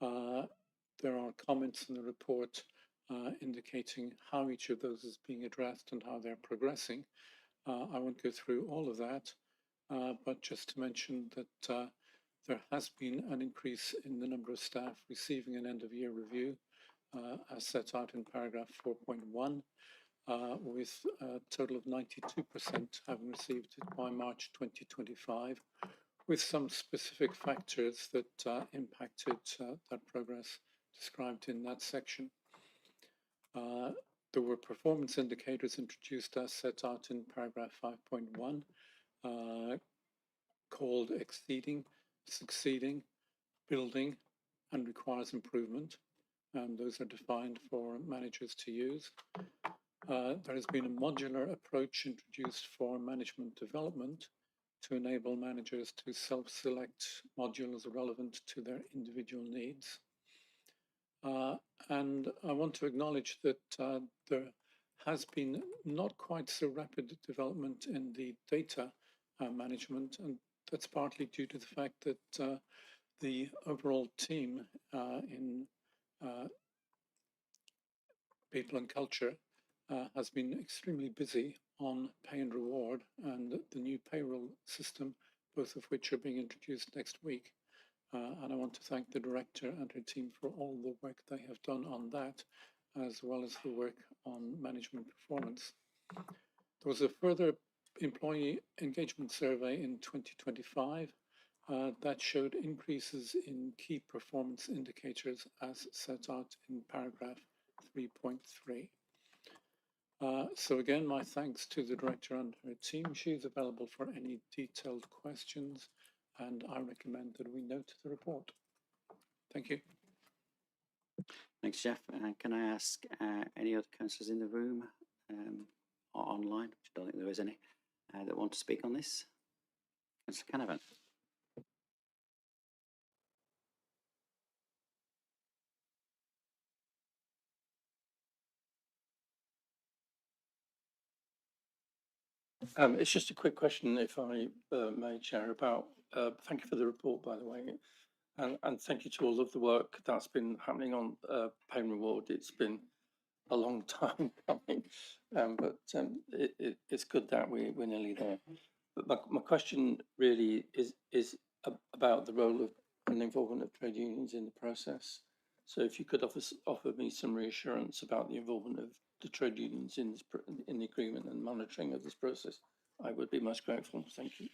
There are comments in the report indicating how each of those is being addressed and how they're progressing. I won't go through all of that, but just to mention that there has been an increase in the number of staff receiving an end-of-year review, as set out in paragraph 4.1, with a total of 92% having received it by March 2025, with some specific factors that impacted that progress described in that section. There were performance indicators introduced as set out in paragraph 5.1, called exceeding, succeeding, building, and requires improvement. And those are defined for managers to use. There has been a modular approach introduced for management development to enable managers to self-select modules relevant to their individual needs. And I want to acknowledge that there has been not quite so rapid development in the data management, and that's partly due to the fact that the overall team in people and culture has been extremely busy on pay and reward and the new payroll system, both of which are being introduced next week. And I want to thank the director and her team for all the work they have done on that, as well as the work on management performance. There was a further employee engagement survey in 2025 that showed increases in key performance indicators as set out in paragraph 3.3. So again, my thanks to the director and her team. She's available for any detailed questions, and I recommend that we note the report. Thank you. Thanks, Jeff. Can I ask any other councillors in the room or online, which I don't think there is any, that want to speak on this? Councillor Canavan. It's just a quick question, if I may, Chair, about, thank you for the report, by the way, and thank you to all of the work that's been happening on pay and reward. It's been a long time coming, but it's good that we're nearly there. But my question really is about the role of and involvement of trade unions in the process. So if you could offer me some reassurance about the involvement of the trade unions in this, in the agreement and monitoring of this process, I would be most grateful. Thank you.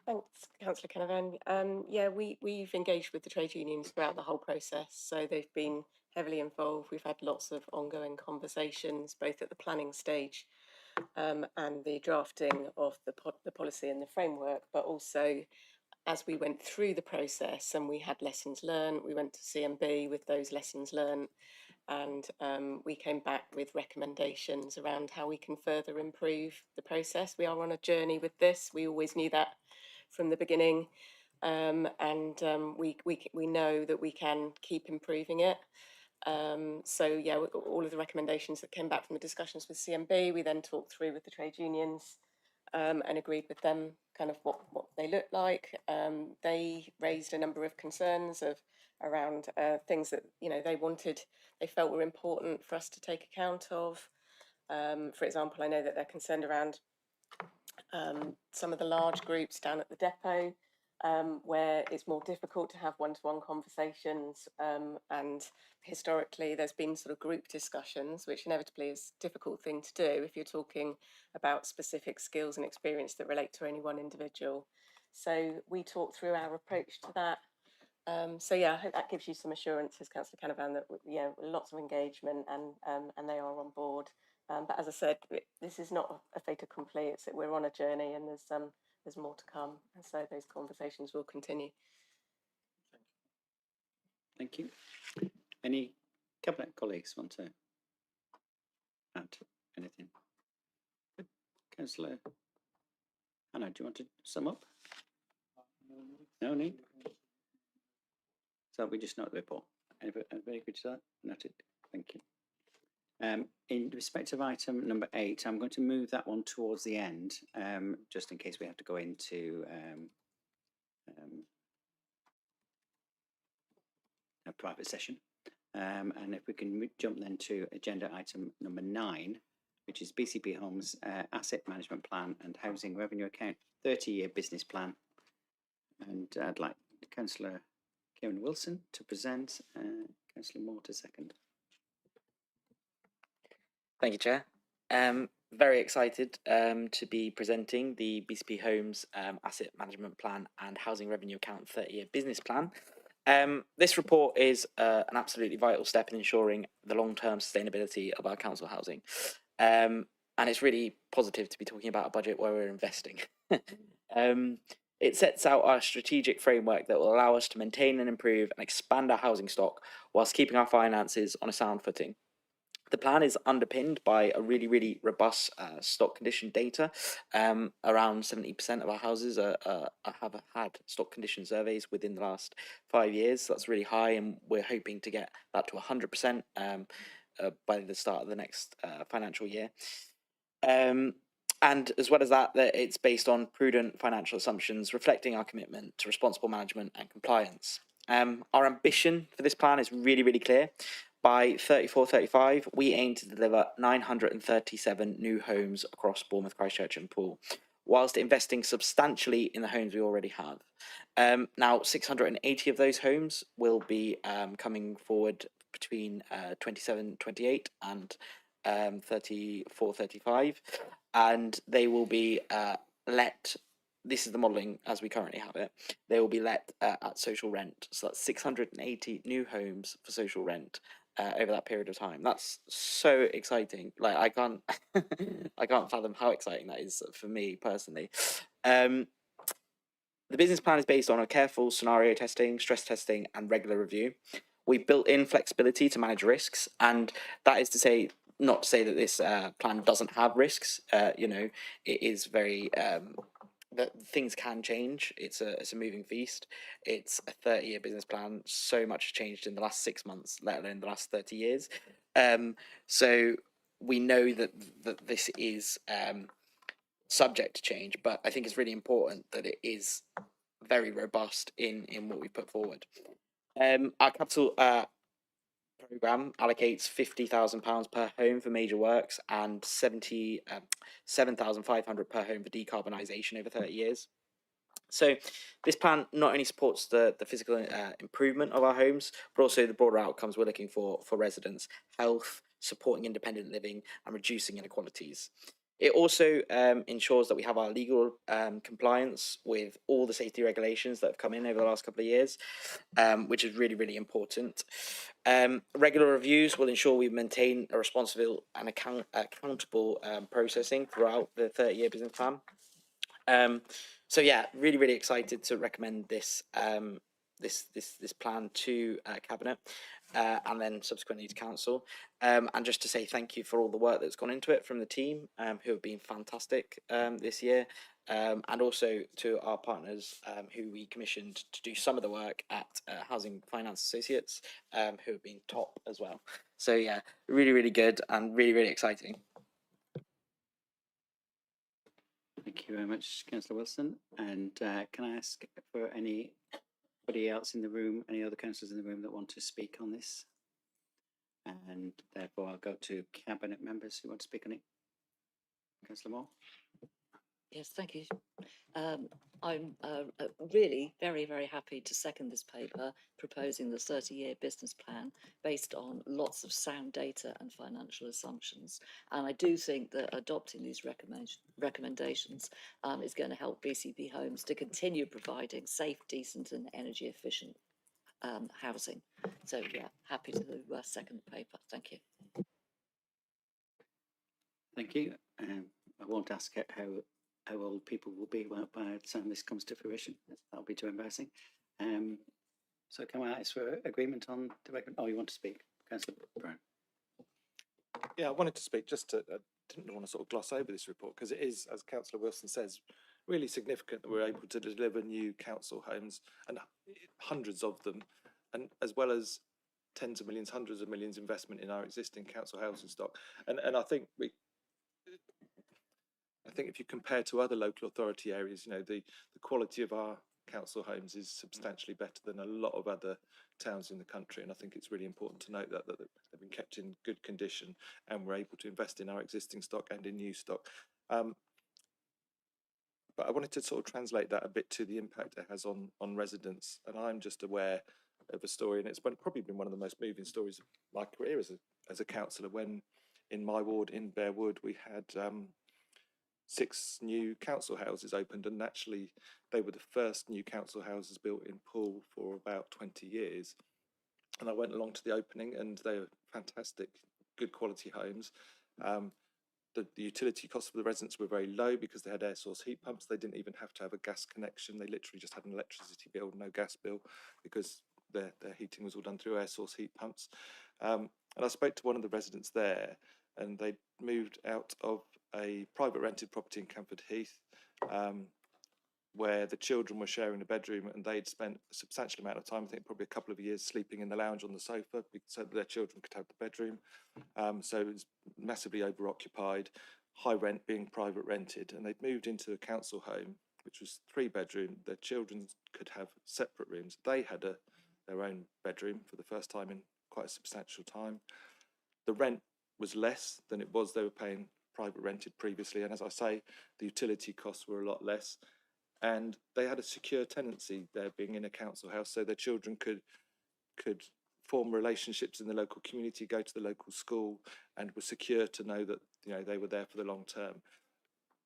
Thanks, Councillor Canavan. Yeah, we've engaged with the trade unions throughout the whole process, so they've been heavily involved. We've had lots of ongoing conversations, both at the planning stage and the drafting of the policy and the framework, but also as we went through the process and we had lessons learned, we went to CMB with those lessons learned, and we came back with recommendations around how we can further improve the process. We are on a journey with this. We always knew that from the beginning, and we know that we can keep improving it. So yeah, all of the recommendations that came back from the discussions with CMB, we then talked through with the trade unions and agreed with them kind of what they look like. They raised a number of concerns around things that they felt were important for us to take account of. For example, I know that they're concerned around some of the large groups down at the depot, where it's more difficult to have one-to-one conversations, and historically there's been sort of group discussions, which inevitably is a difficult thing to do if you're talking about specific skills and experience that relate to any one individual. So we talked through our approach to that. So yeah, I hope that gives you some assurances, Councillor Canavan, that yeah, lots of engagement and they are on board. But as I said, this is not a fait accompli. We're on a journey, and there's more to come, and so those conversations will continue. Thank you. Any cabinet colleagues want to add anything? Councillor Hannah, do you want to sum up? No need? So we just note the report. Anybody agree to that? Noted. Thank you. In respect of item number 8, I'm going to move that one towards the end, just in case we have to go into a private session. And if we can jump then to agenda item number 9, which is BCP Homes Asset Management Plan and Housing Revenue Account 30-year business plan. And I'd like Councillor Kieran Wilson to present, Councillor Moore to second. Thank you, Chair. Very excited to be presenting the BCP Homes Asset Management Plan and Housing Revenue Account 30-year business plan. This report is an absolutely vital step in ensuring the long-term sustainability of our council housing. And it's really positive to be talking about a budget where we're investing. It sets out our strategic framework that will allow us to maintain and improve and expand our housing stock whilst keeping our finances on a sound footing. The plan is underpinned by a really robust stock condition data. Around 70% of our houses have had stock condition surveys within the last 5 years. So that's really high, and we're hoping to get that to 100% by the start of the next financial year. And as well as that, it's based on prudent financial assumptions reflecting our commitment to responsible management and compliance. Our ambition for this plan is really clear. By 34-35, we aim to deliver 937 new homes across Bournemouth, Christchurch and Poole, whilst investing substantially in the homes we already have. Now, 680 of those homes will be coming forward between 27-28 and 34-35, and they will be let. This is the modelling as we currently have it. They will be let at social rent. So that's 680 new homes for social rent over that period of time. That's so exciting. Like I can't, I can't fathom how exciting that is for me personally. The business plan is based on a careful scenario testing, stress testing, and regular review. We built in flexibility to manage risks, and that is to say, not to say that this plan doesn't have risks. You know, it is very. That things can change. It's a moving feast. It's a 30-year business plan. So much has changed in the last 6 months, let alone the last 30 years. So we know that this is subject to change, but I think it's really important that it is very robust in what we put forward. Our capital programme allocates £50,000 per home for major works and 7,500 per home for decarbonisation over 30 years. So this plan not only supports the physical improvement of our homes, but also the broader outcomes we're looking for residents: health, supporting independent living, and reducing inequalities. It also ensures that we have our legal compliance with all the safety regulations that have come in over the last couple of years, which is really important. Regular reviews will ensure we maintain a responsible and accountable processing throughout the 30-year business plan. So yeah, really excited to recommend this this plan to Cabinet and then subsequently to Council. And just to say thank you for all the work that's gone into it from the team, who have been fantastic this year, and also to our partners who we commissioned to do some of the work at Housing Finance Associates, who have been top as well. So yeah, really good and really exciting. Thank you very much, Councillor Wilson. And can I ask for anybody else in the room, any other councillors in the room that want to speak on this? And therefore I'll go to Cabinet members who want to speak on it. Councillor Moore. Yes, thank you. I'm really very happy to second this paper proposing the 30-year business plan based on lots of sound data and financial assumptions. And I do think that adopting these recommendations is going to help BCP Homes to continue providing safe, decent and energy efficient housing. So yeah, happy to second the paper. Thank you. Thank you. I won't ask how old people will be by the time this comes to fruition. That'll be too embarrassing. So can I ask for agreement on the recommend? Oh, you want to speak, Councillor Brown? Yeah, I wanted to speak just to, I didn't want to sort of gloss over this report because it is, as Councillor Wilson says, really significant that we're able to deliver new council homes and hundreds of them, and as well as tens of millions, hundreds of millions investment in our existing council housing stock. And I think if you compare to other local authority areas, you know, the quality of our council homes is substantially better than a lot of other towns in the country, and I think it's really important to note that they've been kept in good condition and we're able to invest in our existing stock and in new stock. But I wanted to sort of translate that a bit to the impact it has on residents, and I'm just aware of a story, and it's probably been one of the most moving stories of my career as a councillor, when in my ward in Bearwood we had 6 new council houses opened, and actually they were the first new council houses built in Poole for about 20 years. And I went along to the opening, and they were fantastic, good quality homes. The utility costs for the residents were very low because they had air source heat pumps. They didn't even have to have a gas connection. They literally just had an electricity bill, no gas bill, because their heating was all done through air source heat pumps. And I spoke to one of the residents there, and they moved out of a private rented property in Camford Heath, where the children were sharing a bedroom, and they'd spent a substantial amount of time, I think probably a couple of years, sleeping in the lounge on the sofa so that their children could have the bedroom. So it was massively over-occupied, high rent being private rented, and they'd moved into a council home, which was 3-bedroom. Their children could have separate rooms. They had their own bedroom for the first time in quite a substantial time. The rent was less than it was they were paying private rented previously, and as I say, the utility costs were a lot less, and they had a secure tenancy there, being in a council house, so their children could form relationships in the local community, go to the local school, and were secure to know that, you know, they were there for the long term.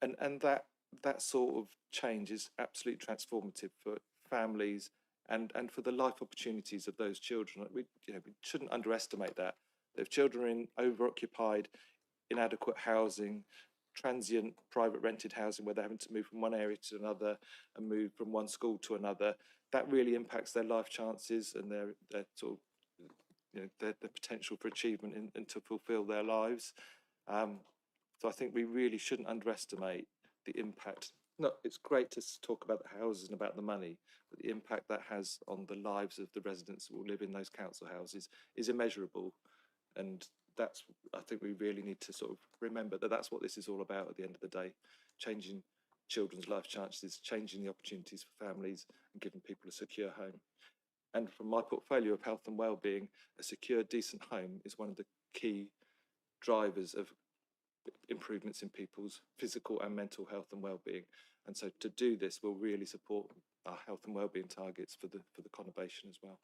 And that sort of change is absolutely transformative for families and for the life opportunities of those children. We shouldn't underestimate that. If children are in over-occupied, inadequate housing, transient private rented housing where they're having to move from one area to another and move from one school to another, that really impacts their life chances and their sort of, you know, their potential for achievement and to fulfil their lives. So I think we really shouldn't underestimate the impact. No, it's great to talk about the houses and about the money, but the impact that has on the lives of the residents who will live in those council houses is immeasurable. And I think we really need to sort of remember that that's what this is all about at the end of the day, changing children's life chances, changing the opportunities for families and giving people a secure home. And from my portfolio of health and well-being, a secure, decent home is one of the key drivers of improvements in people's physical and mental health and well-being. And so to do this will really support our health and well-being targets for the conurbation as well.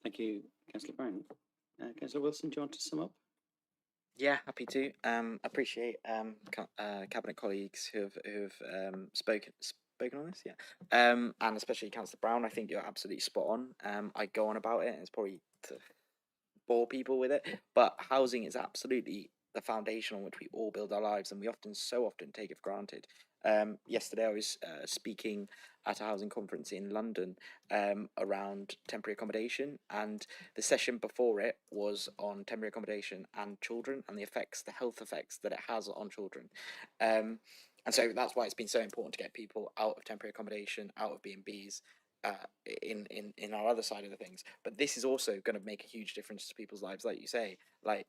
Thank you, Councillor Brown. Councillor Wilson, do you want to sum up? Yeah, happy to. Appreciate cabinet colleagues who have spoken on this. Yeah, and especially Councillor Brown. I think you're absolutely spot on. I go on about it, and it's probably to bore people with it, but housing is absolutely the foundation on which we all build our lives, and we so often take it for granted. Yesterday I was speaking at a housing conference in London around temporary accommodation, and the session before it was on temporary accommodation and children and the health effects that it has on children. And so that's why it's been so important to get people out of temporary accommodation, out of B&Bs, in our other side of the things. But this is also going to make a huge difference to people's lives, like you say. Like,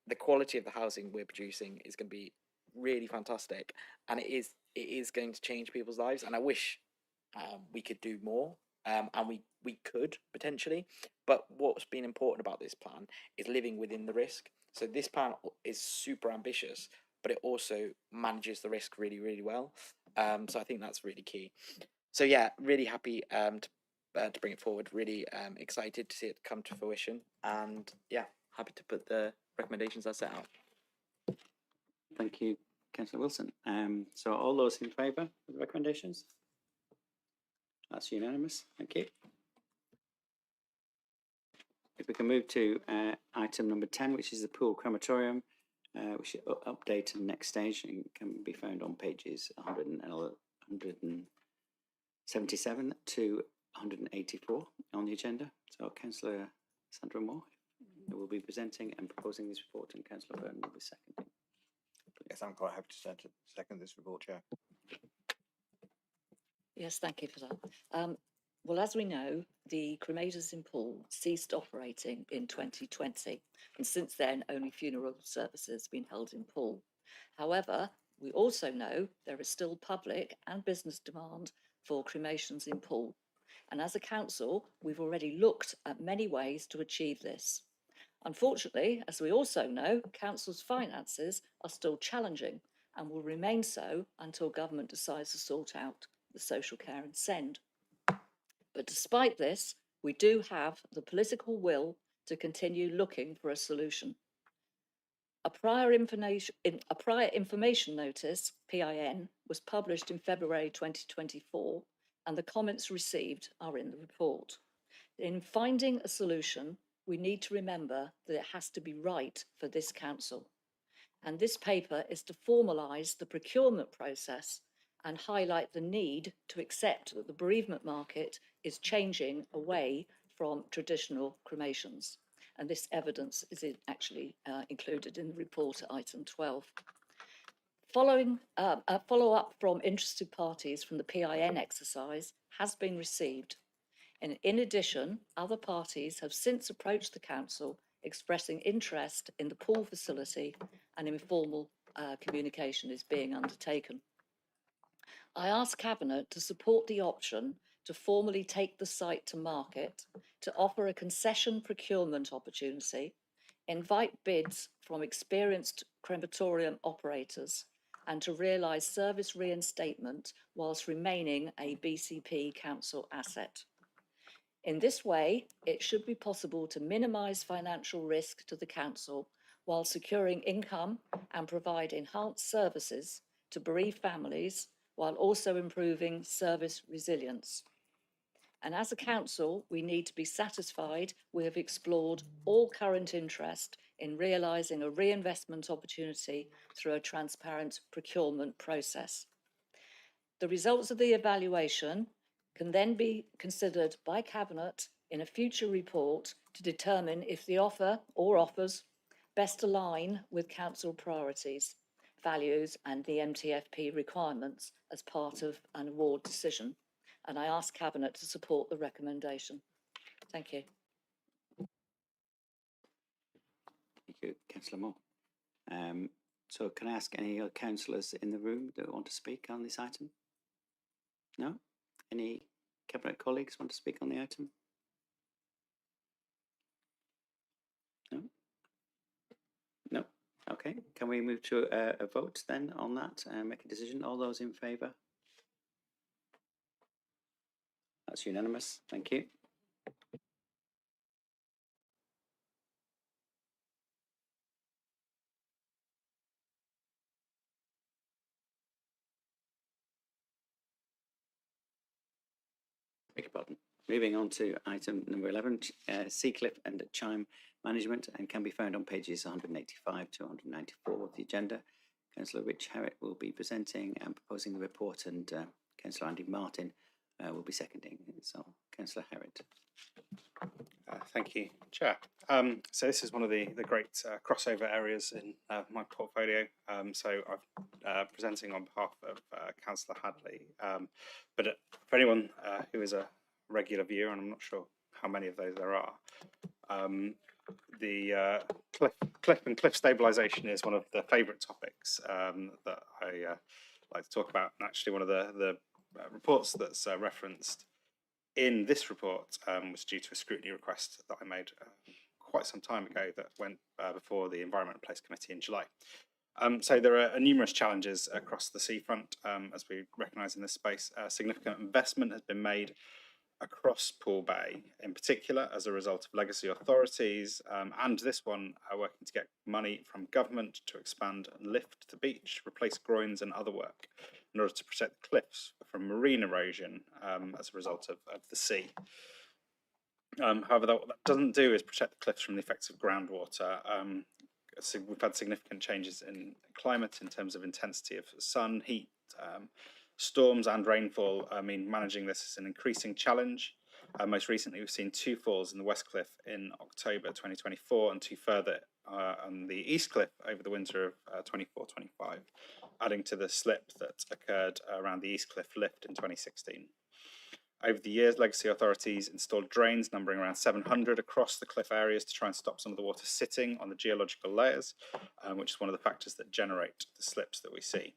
the quality of the housing we're producing is going to be really fantastic, and it is going to change people's lives. And I wish we could do more, and we could potentially. But what's been important about this plan is living within the risk. So this plan is super ambitious, but it also manages the risk really, really well. So I think that's really key. So yeah, really happy to bring it forward. Really excited to see it come to fruition, and yeah, happy to put the recommendations I set out. Thank you, Councillor Wilson. So all those in favour of the recommendations? That's unanimous. Thank you. if we can move to item number 10, which is the pool crematorium, which is update and next stage and can be found on pages 177 to 184 on the agenda. So Councillor Sandra Moore will be presenting and proposing this report, and Councillor Byrne will be seconding. Yes, I'm quite happy to second this report, Chair. Yes, thank you for that. Well, as we know, the cremators in Poole ceased operating in 2020, and since then only funeral services have been held in Poole. However, we also know there is still public and business demand for cremations in Poole, and as a council, we've already looked at many ways to achieve this. Unfortunately, as we also know, council's finances are still challenging and will remain so until government decides to sort out the social care and send. But despite this, we do have the political will to continue looking for a solution. A prior information notice, PIN, was published in February 2024, and the comments received are in the report. In finding a solution, we need to remember that it has to be right for this council. And this paper is to formalise the procurement process and highlight the need to accept that the bereavement market is changing away from traditional cremations. And this evidence is actually included in the report at item 12. Following a follow-up from interested parties from the PIN exercise has been received. And in addition, other parties have since approached the council expressing interest in the pool facility, and informal communication is being undertaken. I ask Cabinet to support the option to formally take the site to market, to offer a concession procurement opportunity, invite bids from experienced crematorium operators, and to realise service reinstatement whilst remaining a BCP Council asset. In this way, it should be possible to minimise financial risk to the council while securing income and provide enhanced services to bereaved families, while also improving service resilience. And as a council, we need to be satisfied we have explored all current interest in realising a reinvestment opportunity through a transparent procurement process. The results of the evaluation can then be considered by Cabinet in a future report to determine if the offer or offers best align with council priorities, values and the MTFP requirements as part of an award decision. And I ask Cabinet to support the recommendation. Thank you. Thank you, Councillor Moore. So can I ask any other councillors in the room that want to speak on this item? No? Any Cabinet colleagues want to speak on the item? No? No? Okay, can we move to a vote then on that and make a decision? All those in favour? That's unanimous, thank you. Beg your pardon. Moving on to item number 11, Seacliff and Chime Management, and can be found on pages 185 to 194 of the agenda. Councillor Rich Herrick will be presenting and proposing the report, and Councillor Andy Martin will be seconding. So, Councillor Herrick. Thank you, Chair. So this is one of the great crossover areas in my portfolio. So I'm presenting on behalf of Councillor Hadley. But for anyone who is a regular viewer, and I'm not sure how many of those there are, the cliff and cliff stabilisation is one of the favourite topics that I like to talk about. And actually, one of the reports that's referenced in this report was due to a scrutiny request that I made quite some time ago that went before the Environment and Place Committee in July. So there are numerous challenges across the seafront, as we recognise in this space. Significant investment has been made across Poole Bay, in particular as a result of legacy authorities, and this one working to get money from government to expand and lift the beach, replace groins and other work in order to protect the cliffs from marine erosion as a result of the sea. However, what that doesn't do is protect the cliffs from the effects of groundwater. So we've had significant changes in climate in terms of intensity of sun, heat, storms and rainfall. I mean, managing this is an increasing challenge. Most recently, we've seen 2 falls in the West Cliff in October 2024 and 2 further on the East Cliff over the winter of 24-25, adding to the slip that occurred around the East Cliff lift in 2016. Over the years, legacy authorities installed drains numbering around 700 across the cliff areas to try and stop some of the water sitting on the geological layers, which is one of the factors that generate the slips that we see.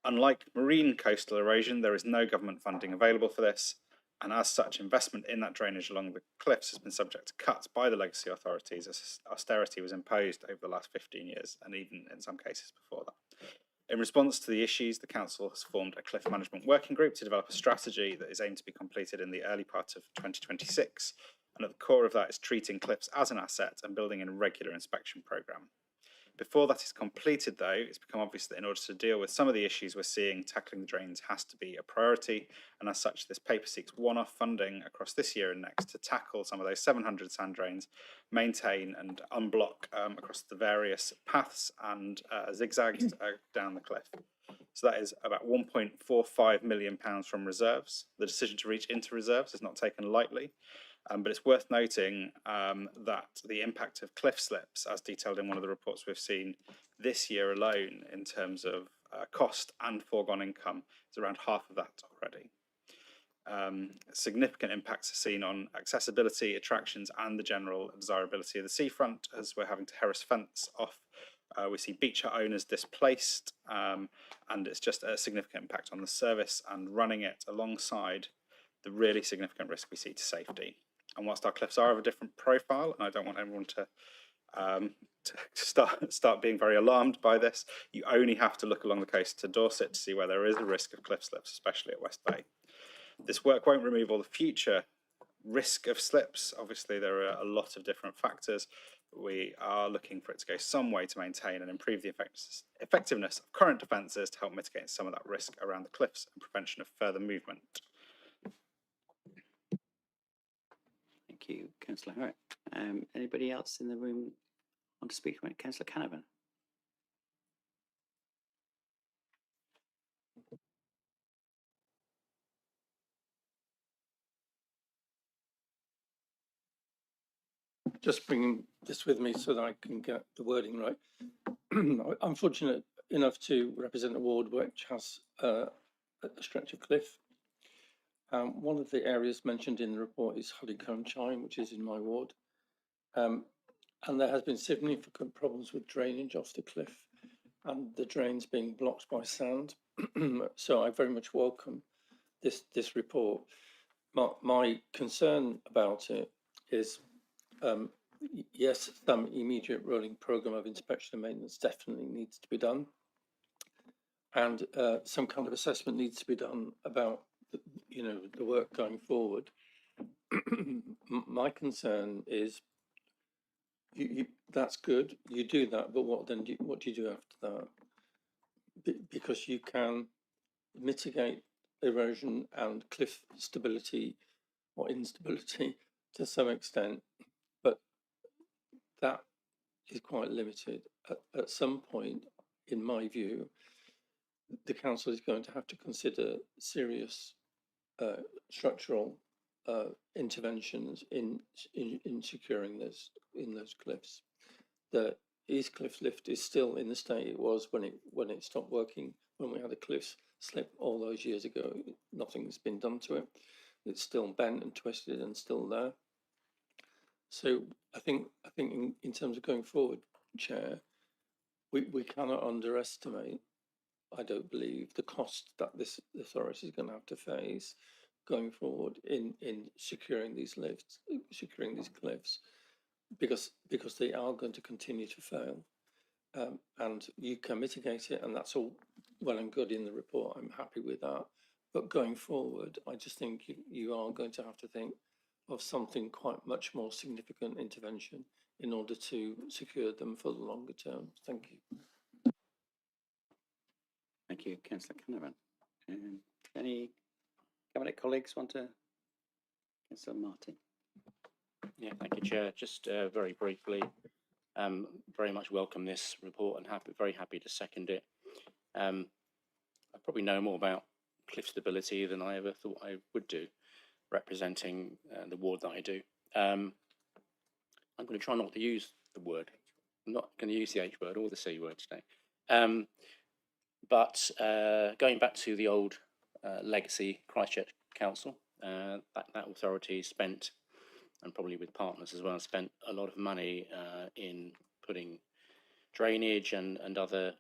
Unlike marine coastal erosion, there is no government funding available for this, and as such, investment in that drainage along the cliffs has been subject to cuts by the legacy authorities as austerity was imposed over the last 15 years, and even in some cases before that. In response to the issues, the Council has formed a cliff management working group to develop a strategy that is aimed to be completed in the early part of 2026. And at the core of that is treating cliffs as an asset and building in a regular inspection programme. Before that is completed, though, it's become obvious that in order to deal with some of the issues we're seeing, tackling the drains has to be a priority. And as such, this paper seeks one-off funding across this year and next to tackle some of those 700 sand drains, maintain and unblock across the various paths and zigzags down the cliff. So that is about £1.45 million from reserves. The decision to reach into reserves is not taken lightly. But it's worth noting that the impact of cliff slips, as detailed in one of the reports we've seen this year alone in terms of cost and foregone income, is around half of that already. Significant impacts are seen on accessibility, attractions and the general desirability of the seafront as we're having to terrace fence off. We see beach hut owners displaced and it's just a significant impact on the service and running it alongside the really significant risk we see to safety. And whilst our cliffs are of a different profile, and I don't want everyone to start being very alarmed by this, you only have to look along the coast to Dorset to see where there is a risk of cliff slips, especially at West Bay. This work won't remove all the future risk of slips. Obviously, there are a lot of different factors. We are looking for it to go some way to maintain and improve the effectiveness of current defences to help mitigate some of that risk around the cliffs and prevention of further movement. Thank you, Councillor Harriott. Anybody else in the room want to speak about Councillor Canavan? Just bringing this with me so that I can get the wording right. I'm fortunate enough to represent a ward which has a stretch of cliff. One of the areas mentioned in the report is Honeycomb Chine, which is in my ward. And there has been significant problems with drainage off the cliff and the drains being blocked by sand. So I very much welcome this report. My concern about it is, yes, some immediate rolling programme of inspection and maintenance definitely needs to be done. And some kind of assessment needs to be done about the work going forward. My concern is that's good, you do that, but what do you do after that? Because you can mitigate erosion and cliff stability or instability to some extent, but that is quite limited. At some point, in my view, the council is going to have to consider serious structural interventions in securing this in those cliffs. The East Cliff lift is still in the state it was when it stopped working, when we had a cliff slip all those years ago. Nothing's been done to it. It's still bent and twisted and still there. So I think in terms of going forward, Chair, we cannot underestimate, I don't believe, the cost that this authority is going to have to face going forward in securing these lifts, securing these cliffs, because they are going to continue to fail. And you can mitigate it, and that's all well and good in the report. I'm happy with that. But going forward, I just think you are going to have to think of something quite much more significant intervention in order to secure them for the longer term. Thank you. Thank you, Councillor Canavan. Any Cabinet colleagues want to? Councillor Martin. Yeah, thank you, Chair. Just very briefly, very much welcome this report and very happy to second it. I probably know more about cliff stability than I ever thought I would do, representing the ward that I do. I'm going to try not to use the word. I'm not going to use the H word or the C word today. But going back to the old legacy Christchurch Council, that authority spent, and probably with partners as well, spent a lot of money in putting drainage and other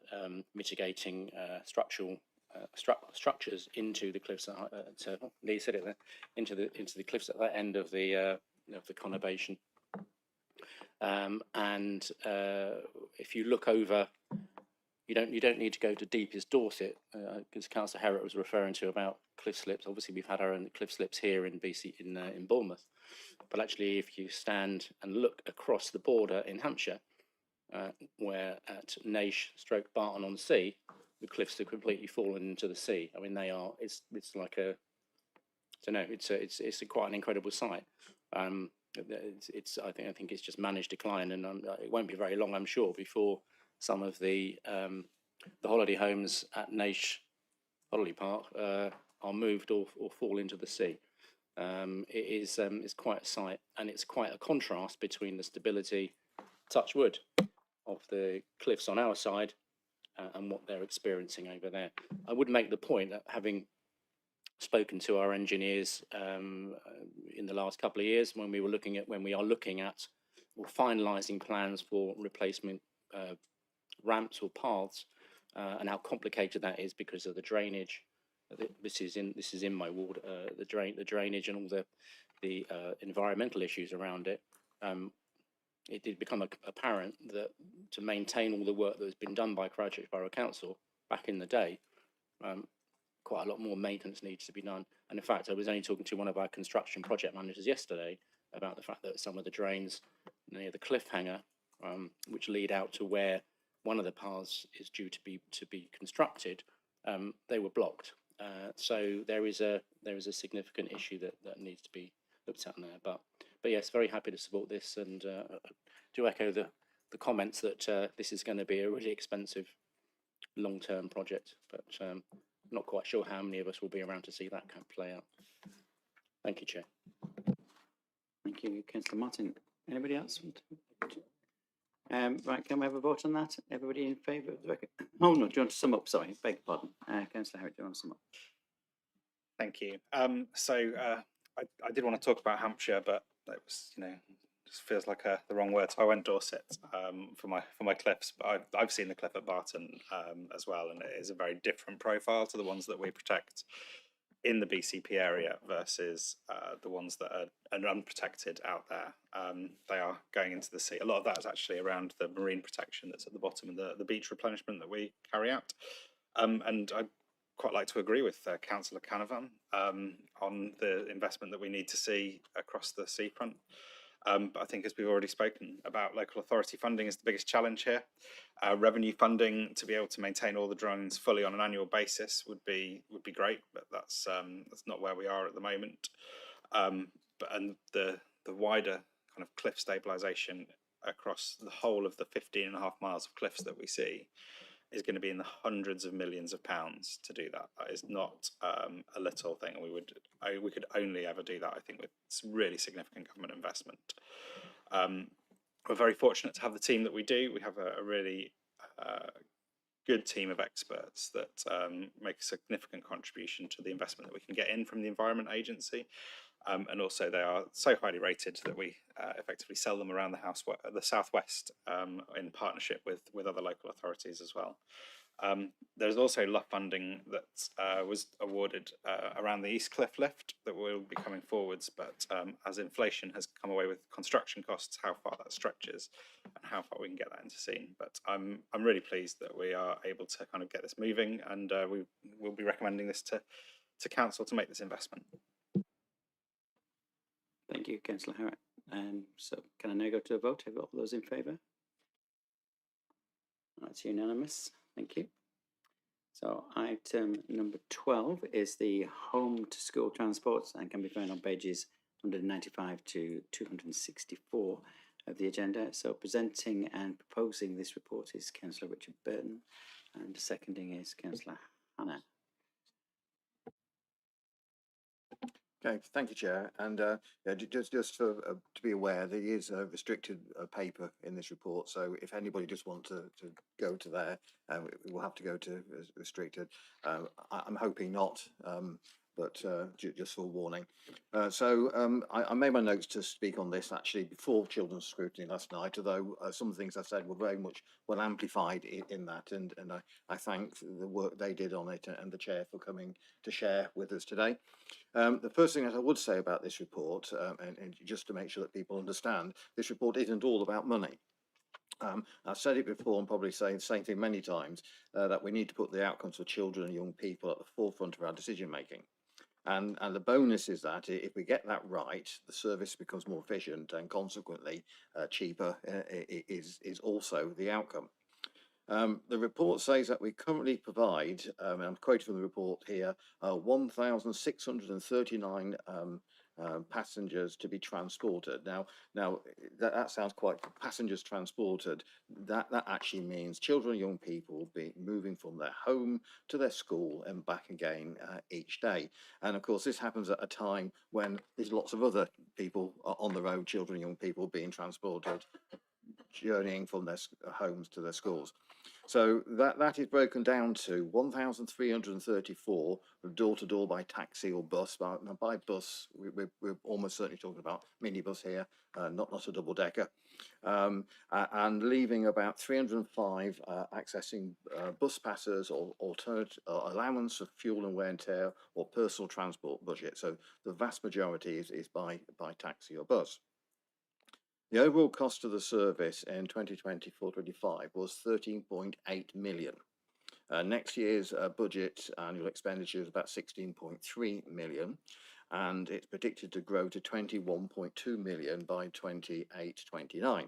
mitigating structural structures into the cliffs. Lee said it there, into the cliffs at that end of the conurbation. And if you look over, you don't need to go to deepest Dorset, because Councillor Herriott was referring to about cliff slips. Obviously, we've had our own cliff slips here in in Bournemouth, but actually, if you stand and look across the border in Hampshire, where at Naish/Barton on Sea, the cliffs have completely fallen into the sea. I mean, they are. It's like a. I don't know. It's quite an incredible sight. I think it's just managed decline, and it won't be very long, I'm sure, before some of the holiday homes at Naish Holiday Park are moved or fall into the sea. It's quite a sight, and it's quite a contrast between the stability, touch wood, of the cliffs on our side and what they're experiencing over there. I would make the point that, having spoken to our engineers in the last couple of years, when we are looking at or finalising plans for replacement ramps or paths, and how complicated that is because of the drainage. This is in my ward. The drainage and all the environmental issues around it. It did become apparent that to maintain all the work that has been done by Christchurch Borough Council back in the day, quite a lot more maintenance needs to be done. And in fact, I was only talking to one of our construction project managers yesterday about the fact that some of the drains near the cliffhanger, which lead out to where one of the paths is due to be constructed, they were blocked. So there is a significant issue that needs to be looked at there. But yes, very happy to support this, and do echo the comments that this is going to be a really expensive long-term project, but not quite sure how many of us will be around to see that play out. Thank you, Chair. Thank you, Councillor Martin. Anybody else? Right, can we have a vote on that? Everybody in favour of the record? Oh no, do you want to sum up? Sorry, beg your pardon. Councillor Herriott, do you want to sum up? Thank you. I did want to talk about Hampshire, but it was, just feels like the wrong word. So I went Dorset for my cliffs, but I've seen the cliff at Barton as well, and it is a very different profile to the ones that we protect in the BCP area versus the ones that are unprotected out there. They are going into the sea. A lot of that is actually around the marine protection that's at the bottom and the beach replenishment that we carry out. And I'd quite like to agree with Councillor Canavan on the investment that we need to see across the seafront. But I think, as we've already spoken about, local authority funding is the biggest challenge here. Revenue funding to be able to maintain all the drones fully on an annual basis would be great, but that's not where we are at the moment. And the wider kind of cliff stabilisation across the whole of the 15.5 miles of cliffs that we see is going to be in the hundreds of millions of pounds to do that. That is not a little thing. We could only ever do that, I think, with some really significant government investment. We're very fortunate to have the team that we do. We have a really good team of experts that make a significant contribution to the investment that we can get in from the Environment Agency. And also they are so highly rated that we effectively sell them around the southwest in partnership with other local authorities as well. There's also LUF funding that was awarded around the East Cliff lift that will be coming forwards, but as inflation has come away with construction costs, how far that stretches and how far we can get that into scene. But I'm really pleased that we are able to kind of get this moving, and we will be recommending this to council to make this investment. Thank you, Councillor Herriott. So can I now go to a vote? Have all those in favour? That's unanimous. Thank you. So item number 12 is the home to school transports and can be found on pages 195 to 264 of the agenda. So presenting and proposing this report is Councillor Richard Burton, and seconding is Councillor Hannah. Okay, thank you, Chair. And yeah, just for, to be aware, there is a restricted paper in this report. So if anybody just wants to go to there, we will have to go to restricted. I'm hoping not, but just for warning. I made my notes to speak on this actually before children's scrutiny last night, although some of the things I said were very much well amplified in that. And I thank the work they did on it and the Chair for coming to share with us today. The first thing that I would say about this report, and just to make sure that people understand, this report isn't all about money. I've said it before and probably say the same thing many times, that we need to put the outcomes for children and young people at the forefront of our decision making. And the bonus is that if we get that right, the service becomes more efficient and consequently cheaper is also the outcome. The report says that we currently provide, and I'm quoting from the report here, 1,639 passengers to be transported. Now that sounds quite, passengers transported. That actually means children and young people be moving from their home to their school and back again each day. And of course, this happens at a time when there's lots of other people on the road, children and young people being transported, journeying from their homes to their schools. So that is broken down to 1,334 door to door by taxi or bus. By bus, we're almost certainly talking about minibus here, not a double decker, and leaving about 305 accessing bus passes or alternate allowance of fuel and wear and tear or personal transport budget. So the vast majority is by taxi or bus. The overall cost of the service in 2024-25 was 13.8 million. Next year's budget annual expenditure is about 16.3 million, and it's predicted to grow to 21.2 million by 28-29.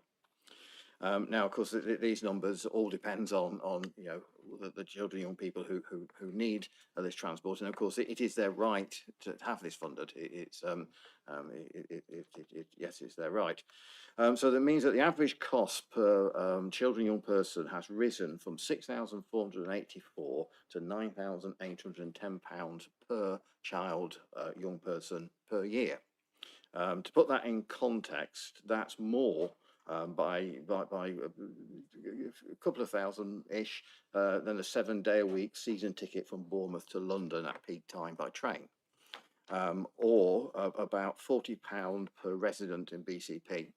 Now, of course, these numbers all depends on the children, young people who need this transport, and of course, it is their right to have this funded. Yes, it's their right. So that means that the average cost per children, young person has risen from 6,484 to 9,810 pounds per child, young person per year. To put that in context, that's more by a couple of thousand-ish than a 7-day-a-week season ticket from Bournemouth to London at peak time by train, or about £40 per resident in BCP,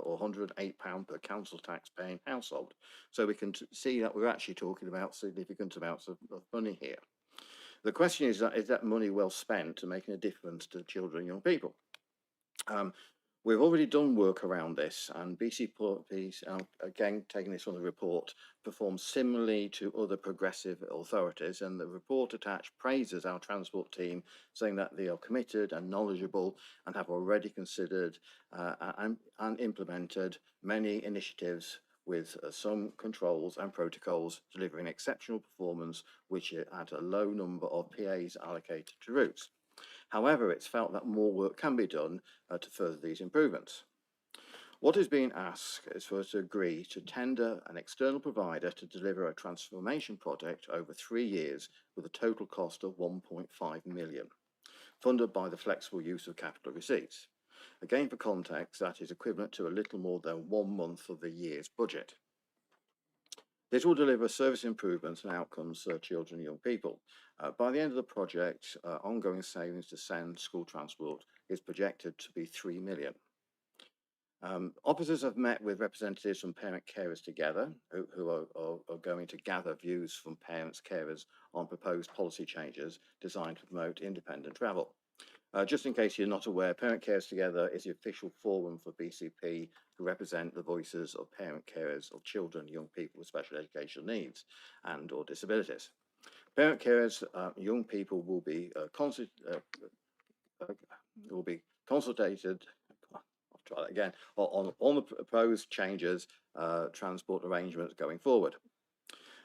or £108 per council tax paying household. So we can see that we're actually talking about significant amounts of money here. The question is that money well spent to making a difference to children and young people? We've already done work around this, and BCP, again taking this from the report, performs similarly to other progressive authorities, and the report attached praises our transport team, saying that they are committed and knowledgeable and have already considered and implemented many initiatives with some controls and protocols, delivering exceptional performance, which at a low number of PAs allocated to routes. However, it's felt that more work can be done to further these improvements. What is being asked is for us to agree to tender an external provider to deliver a transformation project over 3 years with a total cost of 1.5 million, funded by the flexible use of capital receipts. Again, for context, that is equivalent to a little more than 1 month of the year's budget. This will deliver service improvements and outcomes for children and young people. By the end of the project, ongoing savings to send school transport is projected to be 3 million. Officers have met with representatives from parent carers together, who are going to gather views from parents, carers on proposed policy changes designed to promote independent travel. Just in case you're not aware, Parent Carers Together is the official forum for BCP who represent the voices of parent carers of children, young people with special educational needs and or disabilities. Parent carers, young people will be consultated. I'll try that again on the proposed changes, transport arrangements going forward.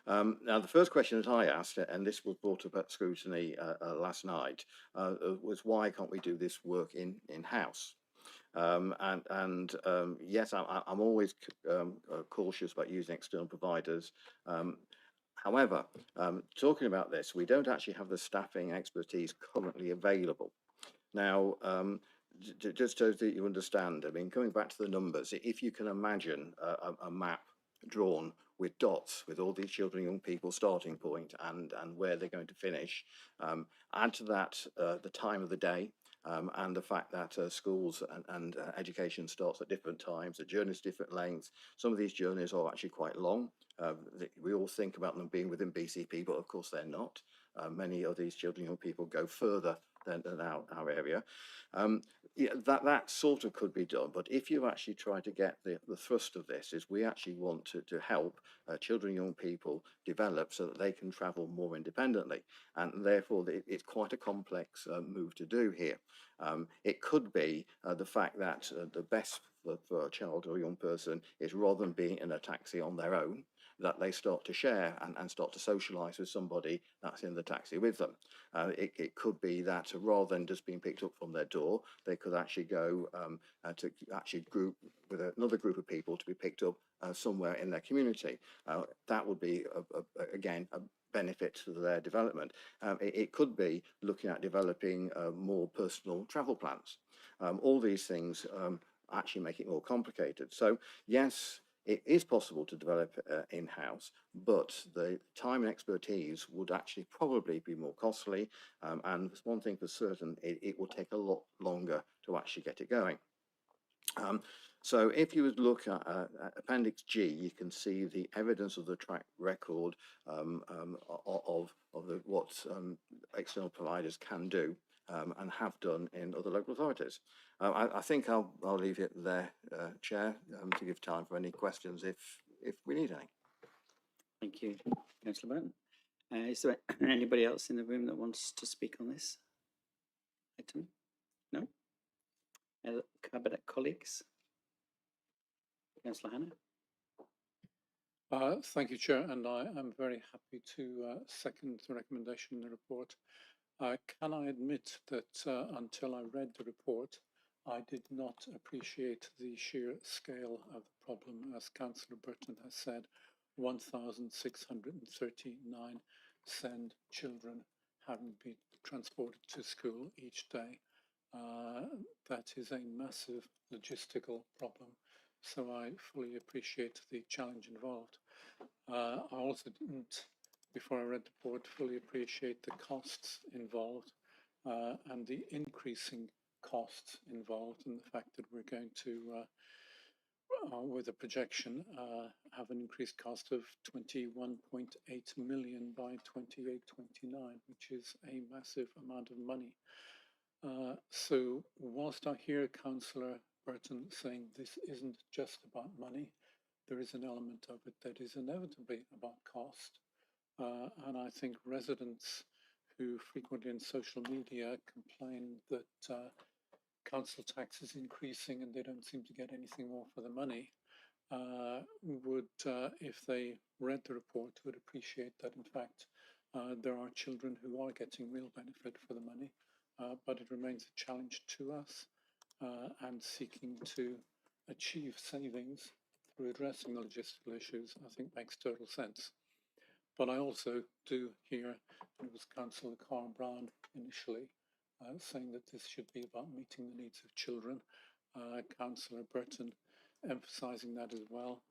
Now, the first question that I asked, and this was brought up at scrutiny last night, was why can't we do this work in-house? Yes, I'm always cautious about using external providers. However, talking about this, we don't actually have the staffing expertise currently available. Now, just so that you understand, I mean, coming back to the numbers, if you can imagine a map drawn with dots with all these children and young people starting point and where they're going to finish, add to that the time of the day, and the fact that schools and education starts at different times, the journeys different lengths. Some of these journeys are actually quite long. We all think about them being within BCP, but of course they're not. Many of these children and young people go further than our area. Yeah, that sort of could be done, but if you actually try to get the thrust of this is we actually want to help children and young people develop so that they can travel more independently, and therefore it's quite a complex move to do here. It could be the fact that the best for a child or a young person is, rather than being in a taxi on their own, that they start to share and start to socialise with somebody that's in the taxi with them. It could be that rather than just being picked up from their door, they could actually go to actually group with another group of people to be picked up somewhere in their community. That would be, again, a benefit to their development. It could be looking at developing more personal travel plans. All these things actually make it more complicated. So yes, it is possible to develop in-house, but the time and expertise would actually probably be more costly. And one thing for certain, it will take a lot longer to actually get it going. So if you would look at Appendix G, you can see the evidence of the track record of what external providers can do and have done in other local authorities. I think I'll leave it there, Chair, to give time for any questions if we need any. Thank you, Councillor Burton. Is there anybody else in the room that wants to speak on this item? No? Cabinet colleagues? Councillor Hannah? Thank you, Chair, and I am very happy to second the recommendation in the report. Can I admit that until I read the report, I did not appreciate the sheer scale of the problem, as Councillor Burton has said. 1,639 SEND children having been transported to school each day. That is a massive logistical problem, so I fully appreciate the challenge involved. I also didn't, before I read the report, fully appreciate the costs involved and the increasing costs involved, and the fact that we're going to, with a projection, have an increased cost of 21.8 million by 28-29, which is a massive amount of money. So whilst I hear Councillor Burton saying this isn't just about money, there is an element of it that is inevitably about cost. And I think residents who frequently in social media complain that council tax is increasing and they don't seem to get anything more for the money, would, if they read the report, would appreciate that in fact there are children who are getting real benefit for the money, but it remains a challenge to us, and seeking to achieve savings through addressing the logistical issues, I think makes total sense. But I also do hear, it was Councillor Carl Brown initially, saying that this should be about meeting the needs of children. Councillor Burton emphasising that as well.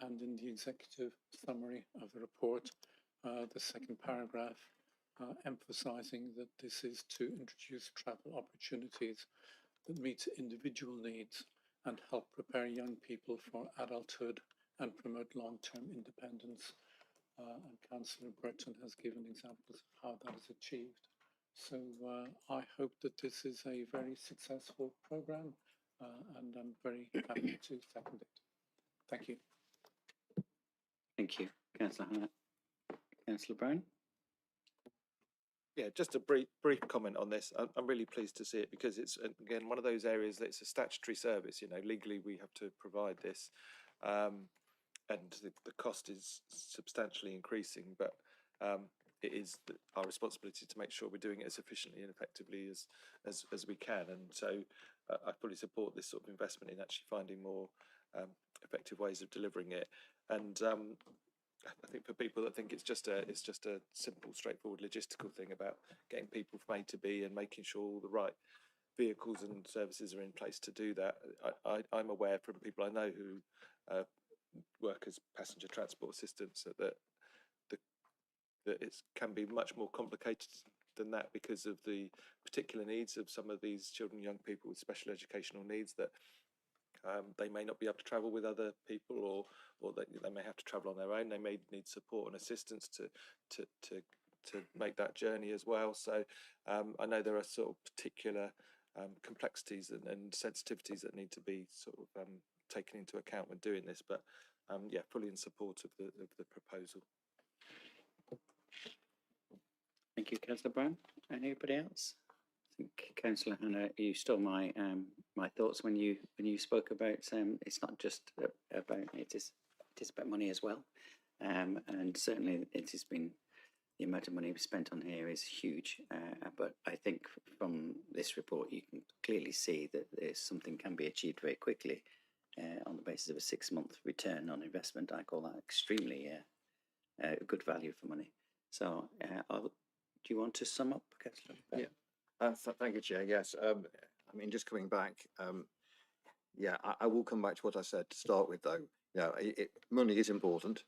And in the executive summary of the report, the second paragraph, emphasising that this is to introduce travel opportunities that meet individual needs and help prepare young people for adulthood and promote long-term independence. And Councillor Burton has given examples of how that is achieved. So I hope that this is a very successful programme, and I'm very happy to second it. Thank you. Thank you, Councillor Hannah. Councillor Brown? Yeah, just a brief comment on this. I'm really pleased to see it because it's, again, one of those areas that it's a statutory service. You know, legally we have to provide this. the cost is substantially increasing, but it is our responsibility to make sure we're doing it as efficiently and effectively as we can. And so I fully support this sort of investment in actually finding more effective ways of delivering it. And I think for people that think it's just a simple, straightforward logistical thing about getting people from A to B and making sure all the right vehicles and services are in place to do that. I'm aware from people I know who work as passenger transport assistants that it can be much more complicated than that because of the particular needs of some of these children and young people with special educational needs, that they may not be able to travel with other people, or they may have to travel on their own. They may need support and assistance to make that journey as well. So I know there are sort of particular complexities and sensitivities that need to be sort of taken into account when doing this. But yeah, fully in support of the proposal. Thank you, Councillor Brown. Anybody else? I think Councillor Hannah, you stole my my thoughts when you spoke about it's not just about it is about money as well, and certainly it has been, the amount of money spent on here is huge. But I think from this report you can clearly see that there's something can be achieved very quickly on the basis of a 6-month return on investment. I call that extremely good value for money. So do you want to sum up, Councillor? Yeah, thank you, Chair. Yes, I mean, just coming back, yeah, I will come back to what I said to start with, though. You know, money is important.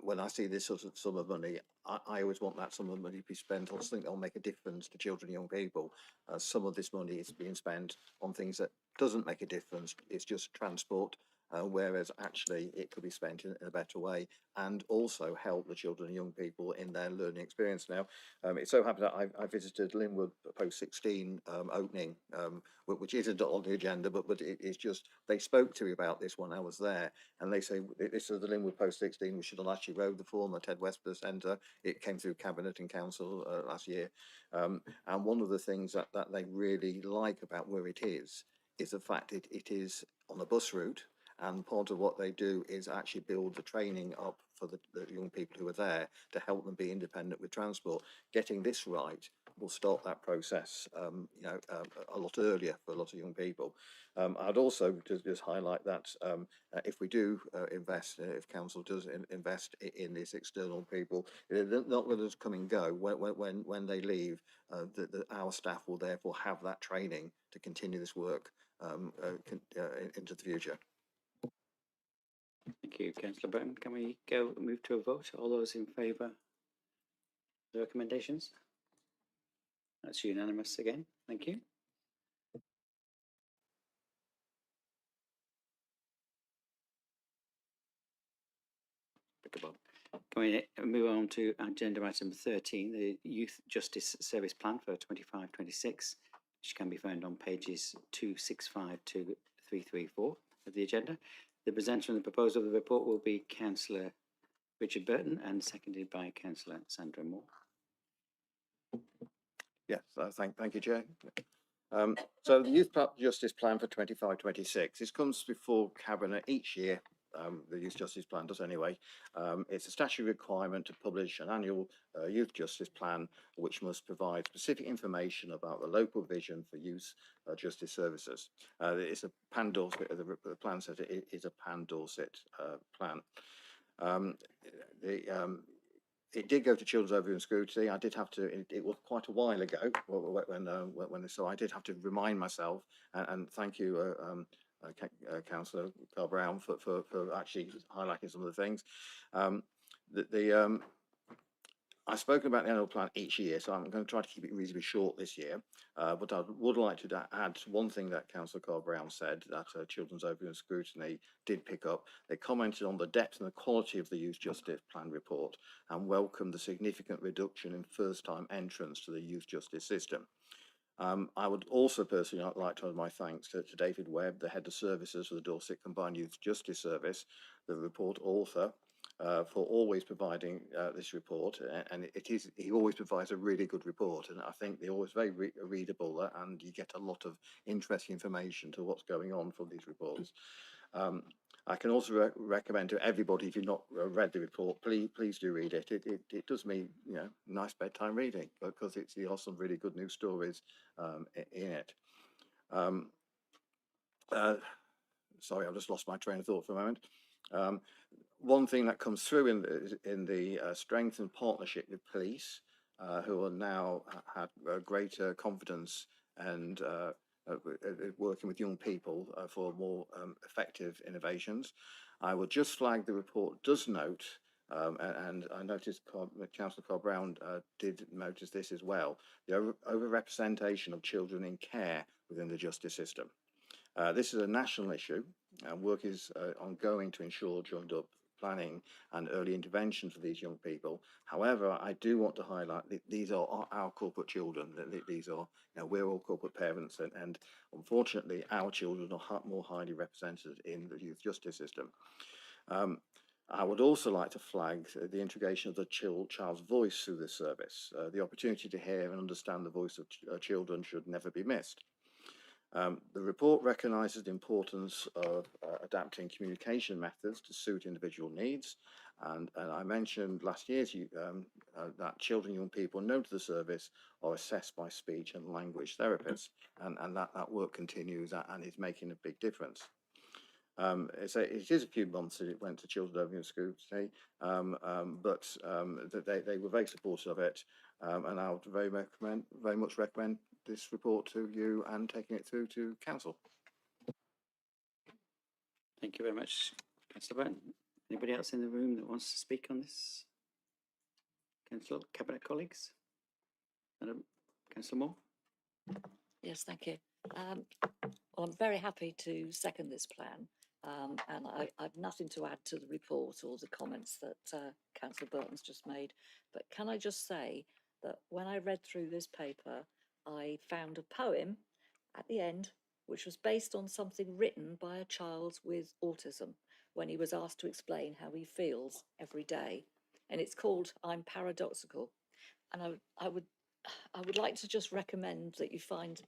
When I see this sort of sum of money, I always want that sum of money to be spent on something that will make a difference to children and young people. Some of this money is being spent on things that doesn't make a difference. It's just transport, whereas actually it could be spent in a better way and also help the children and young people in their learning experience. Now, it so happened that I visited Linwood post 16 opening, which isn't on the agenda, but it is just, they spoke to me about this when I was there, and they say this is the Linwood post 16, which is on Ashley Road, the former Ted Westborough Centre. It came through Cabinet and Council last year, and one of the things that they really like about where it is the fact it is on a bus route. And part of what they do is actually build the training up for the young people who are there to help them be independent with transport. Getting this right will start that process, you know, a lot earlier for a lot of young people. I'd also just highlight that if we do invest, if council does invest in these external people, they're not going to come and go. When they leave, our staff will therefore have that training to continue this work into the future. Thank you, Councillor Brown. Can we move to a vote? All those in favour of the recommendations? That's unanimous again. Thank you. Can we move on to agenda item 13, the Youth Justice Service Plan for 25-26, which can be found on pages 265 to 334 of the agenda. The presenter and the proposer of the report will be Councillor Richard Burton and seconded by Councillor Sandra Moore. Yes, thank you, Chair. So the Youth Justice Plan for 25-26, this comes before Cabinet each year. The Youth Justice Plan does anyway. It's a statutory requirement to publish an annual Youth Justice Plan, which must provide specific information about the local vision for youth justice services. It's a Pan-Dorset, the plan says it is a Pan-Dorset plan. It did go to Children's Overview Scrutiny. I did have to. It was quite a while ago when so I did have to remind myself. And thank you, Councillor Carl Brown, for actually highlighting some of the things. I've spoken about the annual plan each year, so I'm going to try to keep it reasonably short this year. But I would like to add one thing that Councillor Carl Brown said that Children's Overview and Scrutiny did pick up. They commented on the depth and the quality of the Youth Justice Plan report and welcomed the significant reduction in first-time entrants to the youth justice system. I would also personally like to add my thanks to David Webb, the Head of Services for the Dorset Combined Youth Justice Service, the report author, for always providing this report, and he always provides a really good report, and I think they're always very readable, and you get a lot of interesting information to what's going on from these reports. I can also recommend to everybody, if you've not read the report, please do read it. It does me, you know, nice bedtime reading, because there are some really good news stories in it. Sorry, I've just lost my train of thought for a moment. One thing that comes through in the strengthened partnership with police, who are now had greater confidence and working with young people for more effective innovations. I will just flag the report does note, and I noticed Councillor Cobb-Brown did notice this as well, the overrepresentation of children in care within the justice system. This is a national issue, and work is ongoing to ensure joined up planning and early intervention for these young people. However, I do want to highlight that these are our corporate children. These are, you know, we're all corporate parents, and unfortunately, our children are more highly represented in the youth justice system. I would also like to flag the integration of the child's voice through this service. The opportunity to hear and understand the voice of children should never be missed. The report recognises the importance of adapting communication methods to suit individual needs, and I mentioned last year that children and young people known to the service are assessed by speech and language therapists, and that work continues and is making a big difference. It is a few months that it went to Children Over School today, but they were very supportive of it, and I would very much recommend this report to you and taking it through to council. Thank you very much, Councillor Burton. Anybody else in the room that wants to speak on this? Councillor, Cabinet colleagues? Councillor Moore? Yes, thank you. Well, I'm very happy to second this plan, and I've nothing to add to the report or the comments that Councillor Burton's just made. But can I just say that when I read through this paper, I found a poem at the end which was based on something written by a child with autism when he was asked to explain how he feels every day. And it's called I'm Paradoxical. And I would like to just recommend that you find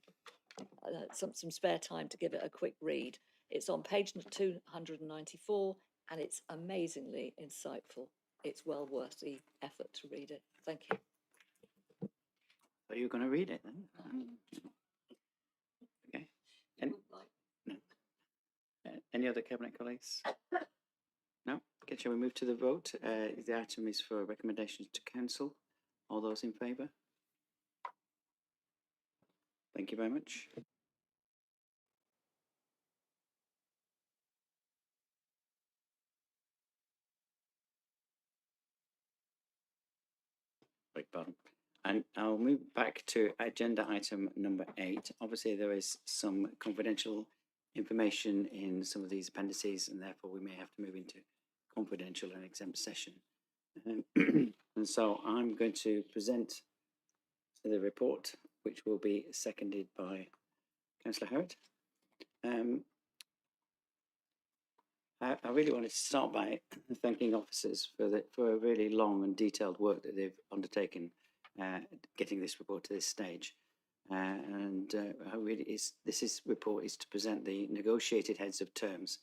some spare time to give it a quick read. It's on page 294 and it's amazingly insightful. It's well worth the effort to read it. Thank you. Are you going to read it then? Okay. No. Any other Cabinet colleagues? No? Okay, shall we move to the vote? The item is for recommendations to council. All those in favour? Thank you very much. Beg pardon. And I'll move back to agenda item number 8. Obviously, there is some confidential information in some of these appendices, and therefore we may have to move into confidential and exempt session. And so I'm going to present the report, which will be seconded by Councillor Howard. I really wanted to start by thanking officers for a really long and detailed work that they've undertaken getting this report to this stage. This report is to present the negotiated heads of terms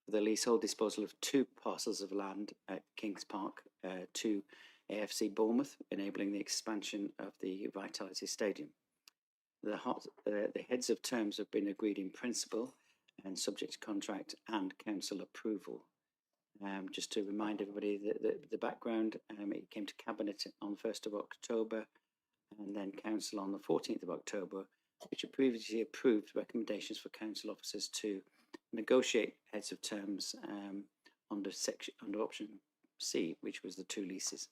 for the leasehold disposal of 2 parcels of land at Kings Park to AFC Bournemouth, enabling the expansion of the Vitality Stadium. The heads of terms have been agreed in principle and subject to contract and council approval. Just to remind everybody that the background, it came to Cabinet on 1st of October and then council on the 14th of October, which had previously approved recommendations for council officers to negotiate heads of terms under option C, which was the 2 leases.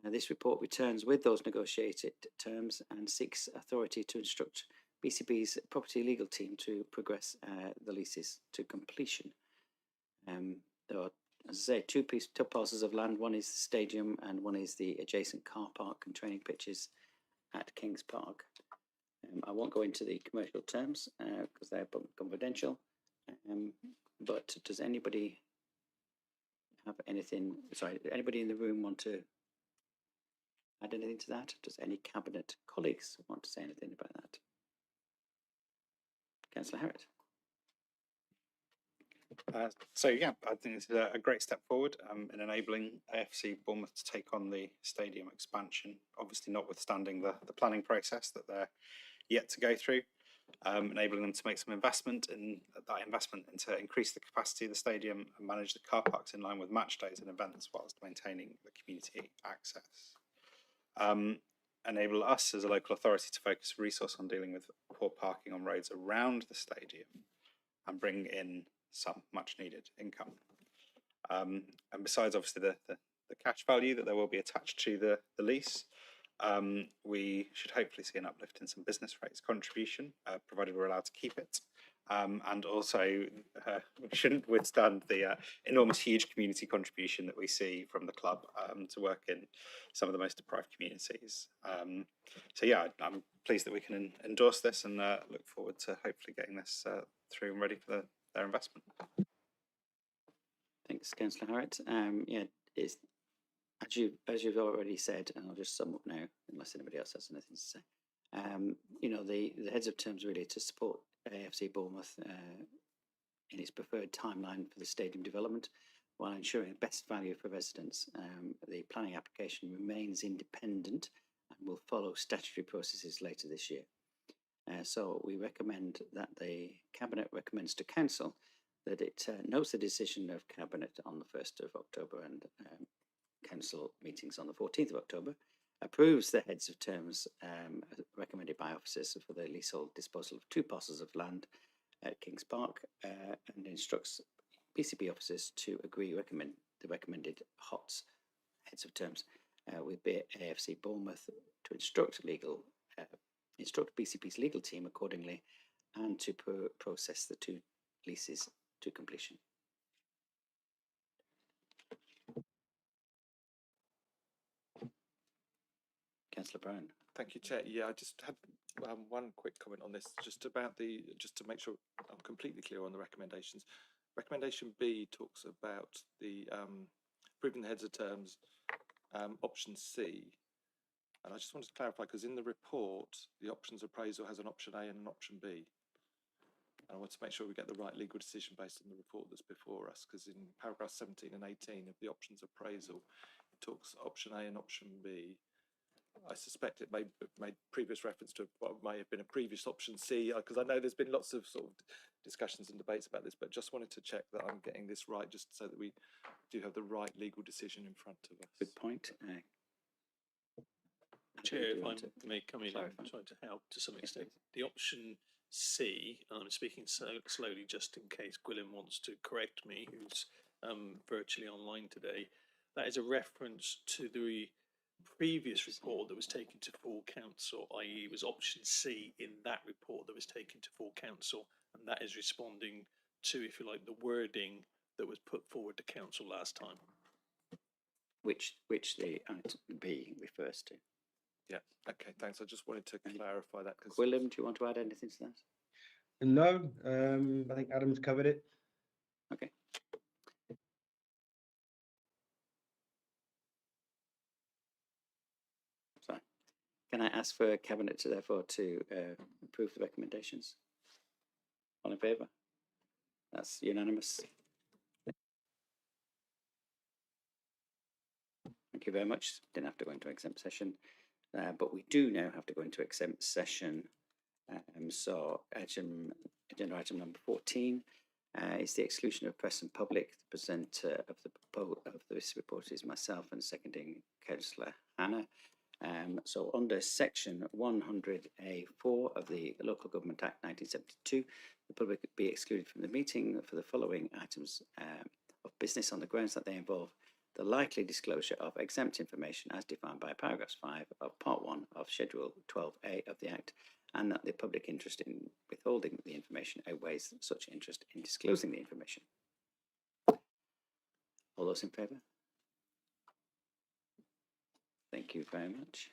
This report returns with those negotiated terms and seeks authority to instruct BCP's property legal team to progress the leases to completion. There are, as I say, 2 parcels of land. One is the stadium and one is the adjacent car park and training pitches at Kings Park. I won't go into the commercial terms because they're confidential, but does anybody have anything, anybody in the room want to add anything to that? Does any Cabinet colleagues want to say anything about that? Councillor Harriott. So yeah, I think it's a great step forward in enabling AFC Bournemouth to take on the stadium expansion. Obviously, notwithstanding the planning process that they're yet to go through, enabling them to make some investment in that investment and to increase the capacity of the stadium and manage the car parks in line with match days and events whilst maintaining the community access. Enable us as a local authority to focus resource on dealing with poor parking on roads around the stadium and bring in some much needed income. And besides obviously the cash value that there will be attached to the lease, we should hopefully see an uplift in some business rates contribution, provided we're allowed to keep it. And also we shouldn't withstand the enormous huge community contribution that we see from the club to work in some of the most deprived communities. So yeah, I'm pleased that we can endorse this and look forward to hopefully getting this through and ready for their investment. Thanks, Councillor Harriott. Yeah, it's as you've already said, and I'll just sum up now, unless anybody else has anything to say. You know, the heads of terms really to support AFC Bournemouth in its preferred timeline for the stadium development, while ensuring best value for residents. The planning application remains independent and will follow statutory processes later this year. So we recommend that the Cabinet recommends to Council that it notes the decision of Cabinet on the 1st of October and Council meetings on the 14th of October, approves the heads of terms recommended by officers for the leasehold disposal of 2 parcels of land at Kings Park and instructs BCP officers to agree the recommended HOTS heads of terms with AFC Bournemouth to instruct BCP's legal team accordingly and to process the 2 leases to completion. Councillor Brown. Thank you, Chair. Yeah, I just had one quick comment on this, just to make sure I'm completely clear on the recommendations. Recommendation B talks about the approving the heads of terms, option C. And I just wanted to clarify, because in the report, the options appraisal has an option A and an option B. And I want to make sure we get the right legal decision based on the report that's before us, because in paragraph 17 and 18 of the options appraisal, it talks option A and option B. I suspect it may have made previous reference to what may have been a previous option C, because I know there's been lots of sort of discussions and debates about this, but just wanted to check that I'm getting this right, just so that we do have the right legal decision in front of us. Good point. Chair, if I may come in and try to help to some extent. The option C, and I'm speaking so slowly just in case Gwilym wants to correct me, who's virtually online today, that is a reference to the previous report that was taken to full council, i.e. it was option C in that report that was taken to full council, and that is responding to, if you like, the wording that was put forward to council last time. Which the item B refers to. Yeah, okay, thanks. I just wanted to clarify that. Gwilym, do you want to add anything to that? No, I think Adam's covered it. Okay. So, can I ask for Cabinet to therefore to approve the recommendations? All in favour? That's unanimous. Thank you very much. Didn't have to go into exempt session, but we do now have to go into exempt session. So agenda item number 14 is the exclusion of press and public. The presenter of this report is myself and seconding Councillor Hannah. So under section 100A4 of the Local Government Act 1972, the public would be excluded from the meeting for the following items of business on the grounds that they involve the likely disclosure of exempt information as defined by paragraph 5 of part 1 of schedule 12A of the Act, and that the public interest in withholding the information outweighs such interest in disclosing the information. All those in favour? Thank you very much.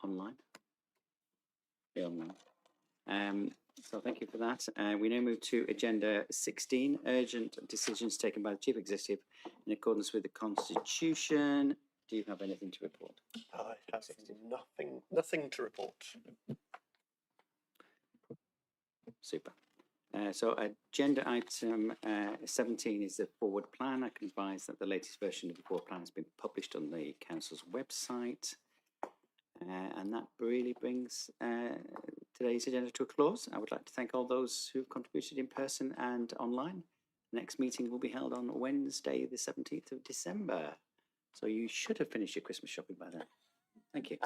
online. Be online. So thank you for that. We now move to agenda 16, urgent decisions taken by the Chief Executive in accordance with the Constitution. Do you have anything to report? I have nothing to report. Super. So agenda item 17 is the forward plan. I can advise that the latest version of the forward plan has been published on the council's website. And that really brings today's agenda to a close. I would like to thank all those who've contributed in person and online. Next meeting will be held on Wednesday, the 17th of December. So you should have finished your Christmas shopping by then. Thank you.